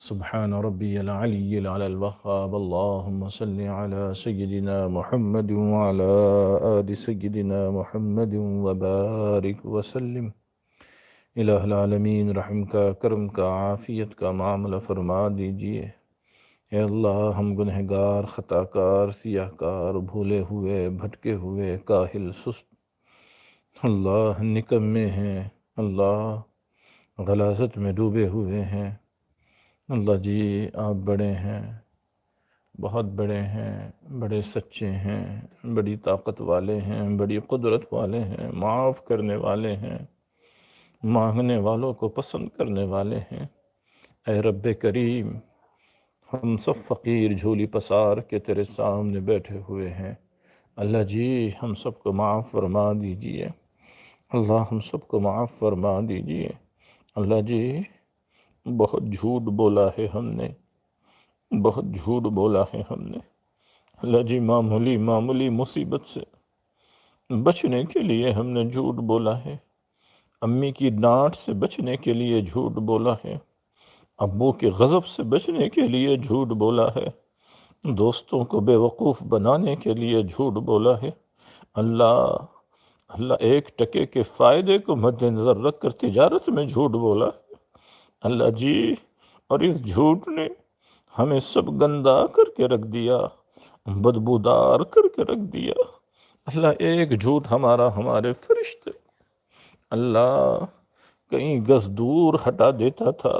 سبحان ربی العلی العلی الوہاب. اللہم صلی علی سیدنا محمد وعلی آل سیدنا محمد وبارک وسلم. الہ العالمین رحم کا، کرم کا، عافیت کا معاملہ فرما دیجئے. اے اللہ، ہم گنہگار، خطا کار، سیاہ کار، بھولے ہوئے، بھٹکے ہوئے، کاہل، سست، اللہ نکمے ہیں، اللہ غلاظت میں ڈوبے ہوئے ہیں. اللہ جی آپ بڑے ہیں، بہت بڑے ہیں، بڑے سچے ہیں، بڑی طاقت والے ہیں، بڑی قدرت والے ہیں، معاف کرنے والے ہیں، مانگنے والوں کو پسند کرنے والے ہیں. اے رب کریم، ہم سب فقیر جھولی پسار کے تیرے سامنے بیٹھے ہوئے ہیں. اللہ جی ہم سب کو معاف فرما دیجئے. اللہ ہم سب کو معاف فرما دیجئے. اللہ جی بہت جھوٹ بولا ہے ہم نے، بہت جھوٹ بولا ہے ہم نے. اللہ جی معمولی مصیبت سے بچنے کے لیے ہم نے جھوٹ بولا ہے. امی کی ڈانٹ سے بچنے کے لیے جھوٹ بولا ہے، ابو کے غضب سے بچنے کے لیے جھوٹ بولا ہے، دوستوں کو بے وقوف بنانے کے لیے جھوٹ بولا ہے. اللہ ایک ٹکے کے فائدے کو مد نظر رکھ کر تجارت میں جھوٹ بولا ہے. اللہ جی اور اس جھوٹ نے ہمیں سب گندا کر کے رکھ دیا، بدبودار کر کے رکھ دیا. اللہ ایک جھوٹ ہمارے فرشتے اللہ کہیں گز دور ہٹا دیتا تھا،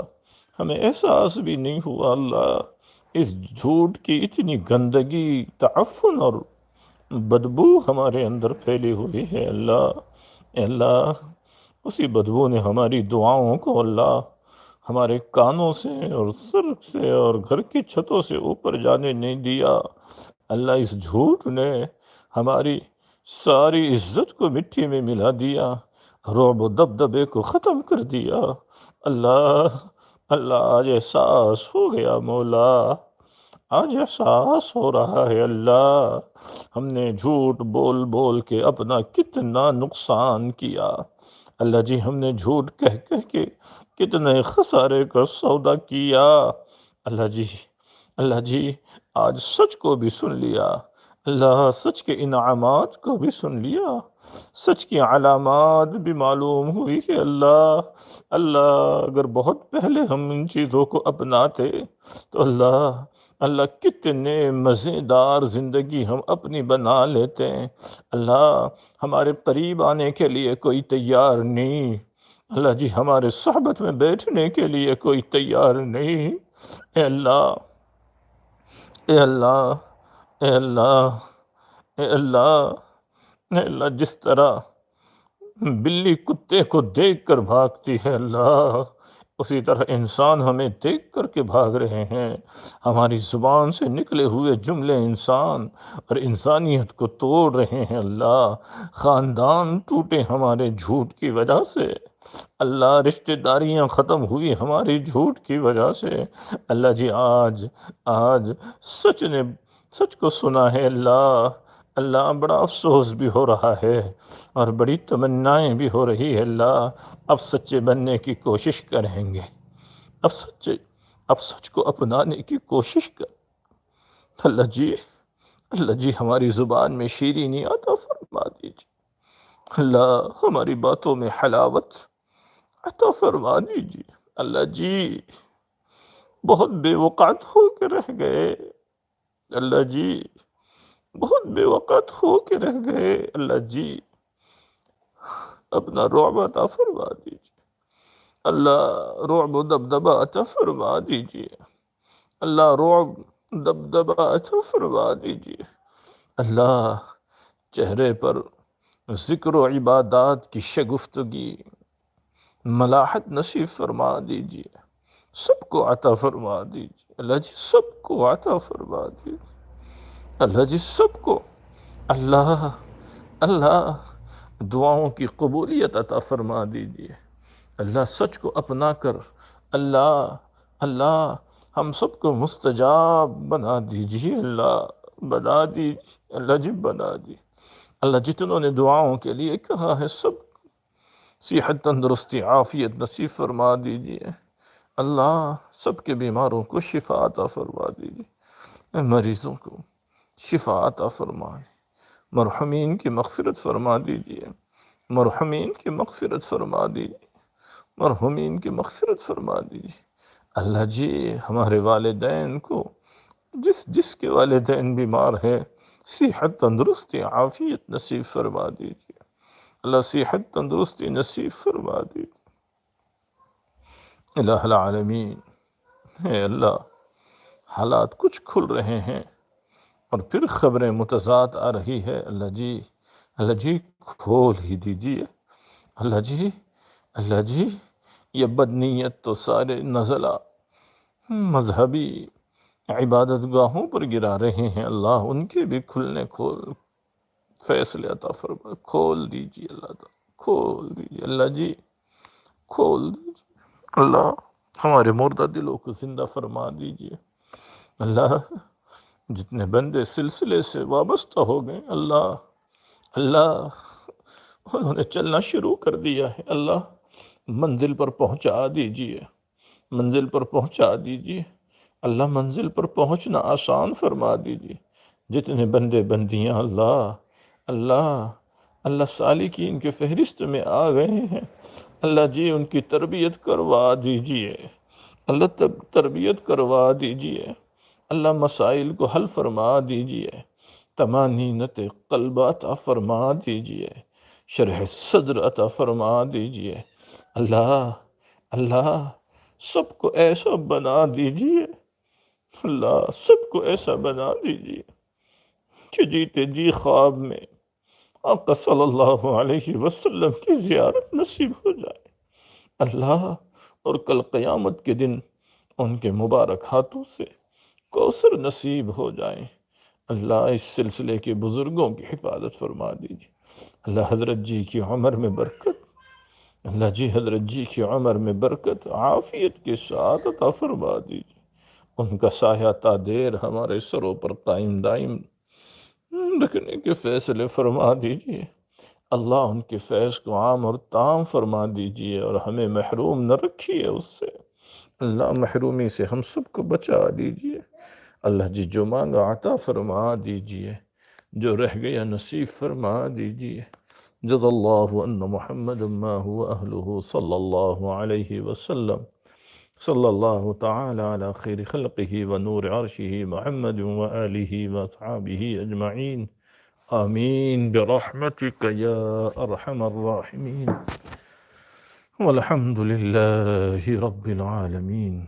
ہمیں احساس بھی نہیں ہوا. اللہ اس جھوٹ کی اتنی گندگی، تعفن اور بدبو ہمارے اندر پھیلی ہوئی ہے اللہ. اے اللہ، اسی بدبو نے ہماری دعاؤں کو اللہ ہمارے کانوں سے اور سر سے اور گھر کی چھتوں سے اوپر جانے نہیں دیا. اللہ، اس جھوٹ نے ہماری ساری عزت کو مٹی میں ملا دیا، رعب و دبدبے کو ختم کر دیا. اللہ، اللہ آج احساس ہو گیا مولا، آج احساس ہو رہا ہے اللہ، ہم نے جھوٹ بول بول کے اپنا کتنا نقصان کیا. اللہ جی، ہم نے جھوٹ کہہ کہہ کے کتنے خسارے کا سودا کیا. اللہ جی، اللہ جی، آج سچ کو بھی سن لیا. اللہ، سچ کے انعامات کو بھی سن لیا، سچ کی علامات بھی معلوم ہوئی کہ اللہ، اللہ اگر بہت پہلے ہم ان چیزوں کو اپناتے تو اللہ، اللہ کتنے مزیدار زندگی ہم اپنی بنا لیتے ہیں. اللہ، ہمارے قریب آنے کے لیے کوئی تیار نہیں. اللہ جی، ہمارے صحبت میں بیٹھنے کے لیے کوئی تیار نہیں. اے اللہ، اے اللہ، اے اللہ، اے اللہ، اے اللہ، جس طرح بلی کتے کو دیکھ کر بھاگتی ہے اللہ، اسی طرح انسان ہمیں دیکھ کر کے بھاگ رہے ہیں. ہماری زبان سے نکلے ہوئے جملے انسان اور انسانیت کو توڑ رہے ہیں اللہ. خاندان ٹوٹے ہمارے جھوٹ کی وجہ سے اللہ، رشتہ داریاں ختم ہوئی ہماری جھوٹ کی وجہ سے. اللہ جی، آج سچ کو سنا ہے اللہ. اللہ، بڑا افسوس بھی ہو رہا ہے اور بڑی تمنائیں بھی ہو رہی ہے اللہ. اب سچے بننے کی کوشش کریں گے، اب سچ کو اپنانے کی کوشش کر. اللہ جی، اللہ جی، ہماری زبان میں شیرینی عطا فرما دیجیے. اللہ، ہماری باتوں میں حلاوت عطا فرما دیجیے. اللہ جی، بہت بے وقعت ہو کے رہ گئے. اللہ جی، بہت بے وقت ہو کے رہ گئے. اللہ جی، اپنا رعب عطا فرما دیجیے. اللہ، رعب و دبدبہ عطا فرما دیجیے. اللہ، رعب دبدبہ عطا فرما دیجیے. اللہ، چہرے پر ذکر و عبادات کی شگفتگی، ملاحت نصیب فرما دیجیے. سب کو عطا فرما دیجیے. اللہ جی، سب کو عطا فرما دیجیے. اللہ جی، سب کو. اللہ، اللہ دعاؤں کی قبولیت عطا فرما دیجیے. اللہ، سچ کو اپنا کر اللہ، اللہ ہم سب کو مستجاب بنا دیجیے. اللہ، بنا دیجیے. اللہ جی، بنا دیجیے. اللہ، جتنوں نے دعاؤں کے لیے کہا ہے سب صحت، تندرستی، عافیت نصیب فرما دیجیے. اللہ، سب کے بیماروں کو شفا عطا فرما دیجیے. مریضوں کو شفا عطا فرمائے. مرحومین کی مغفرت فرما دیجیے. مرحومین کی مغفرت فرما دیجیے. مرحومین کی مغفرت فرما دیجیے. اللہ جی، ہمارے والدین کو جس کے والدین بیمار ہے صحت، تندرستی، عافیت نصیب فرما دیجیے. اللہ، صحت، تندرستی نصیب فرما دیجیے. الہ العالمین، اے اللہ، حالات کچھ کھل رہے ہیں اور پھر خبریں متضاد آ رہی ہے. اللہ جی، اللہ جی، کھول ہی دیجیے. اللہ جی، اللہ جی، یہ بدنیت تو سارے نزلہ مذہبی عبادت گاہوں پر گرا رہے ہیں. اللہ، ان کے بھی کھلنے فیصلے عطا فرما. کھول دیجیے اللہ تعالیٰ، کھول دیجیے. اللہ جی، کھول دیجیے. اللہ، ہمارے مردہ دلوں کو زندہ فرما دیجیے. اللہ، جتنے بندے سلسلے سے وابستہ ہو گئے اللہ، اللہ انہوں نے چلنا شروع کر دیا ہے. اللہ، منزل پر پہنچا دیجیے. منزل پر پہنچا دیجیے. اللہ، منزل پر پہنچنا آسان فرما دیجیے. جتنے بندے بندیاں اللہ، اللہ، اللہ سالکین کے فہرست میں آ گئے ہیں اللہ جی، ان کی تربیت کروا دیجیے. اللہ، تربیت کروا دیجیے. اللہ، مسائل کو حل فرما دیجیے. طمانینت قلب عطا فرما دیجیے. شرح صدر عطا فرما دیجیے. اللہ، اللہ سب کو ایسا بنا دیجیے اللہ سب کو ایسا بنا دیجیے کہ جیتے جی خواب میں آقا صلی اللہ علیہ وسلم کی زیارت نصیب ہو جائے اللہ، اور کل قیامت کے دن ان کے مبارک ہاتھوں سے کوثر نصیب ہو جائیں۔ اللہ اس سلسلے کے بزرگوں کی حفاظت فرما دیجیے اللہ، حضرت جی کی عمر میں برکت، اللہ جی حضرت جی کی عمر میں برکت، عافیت کے ساتھ عطا فرما دیجیے، ان کا سایہ تا دیر ہمارے سروں پر قائم دائم رکھنے کے فیصلے فرما دیجیے اللہ، ان کے فیض کو عام اور تام فرما دیجیے اور ہمیں محروم نہ رکھیے اس سے اللہ، محرومی سے ہم سب کو بچا دیجیے اللہ جی، جو مانگا عطا فرما دیجیے، جو رہ گیا نصیب فرما دیجیے۔ جزا اللہ ان محمد ما هو اہلہ صلی اللہ علیہ وسلم، صلی اللہ تعالی علی خیر خلقہ ونور عرشہ محمد وآلہ واصحابہ اجمعین، آمین برحمتک یا ارحم الراحمین، والحمد للہ رب العالمین۔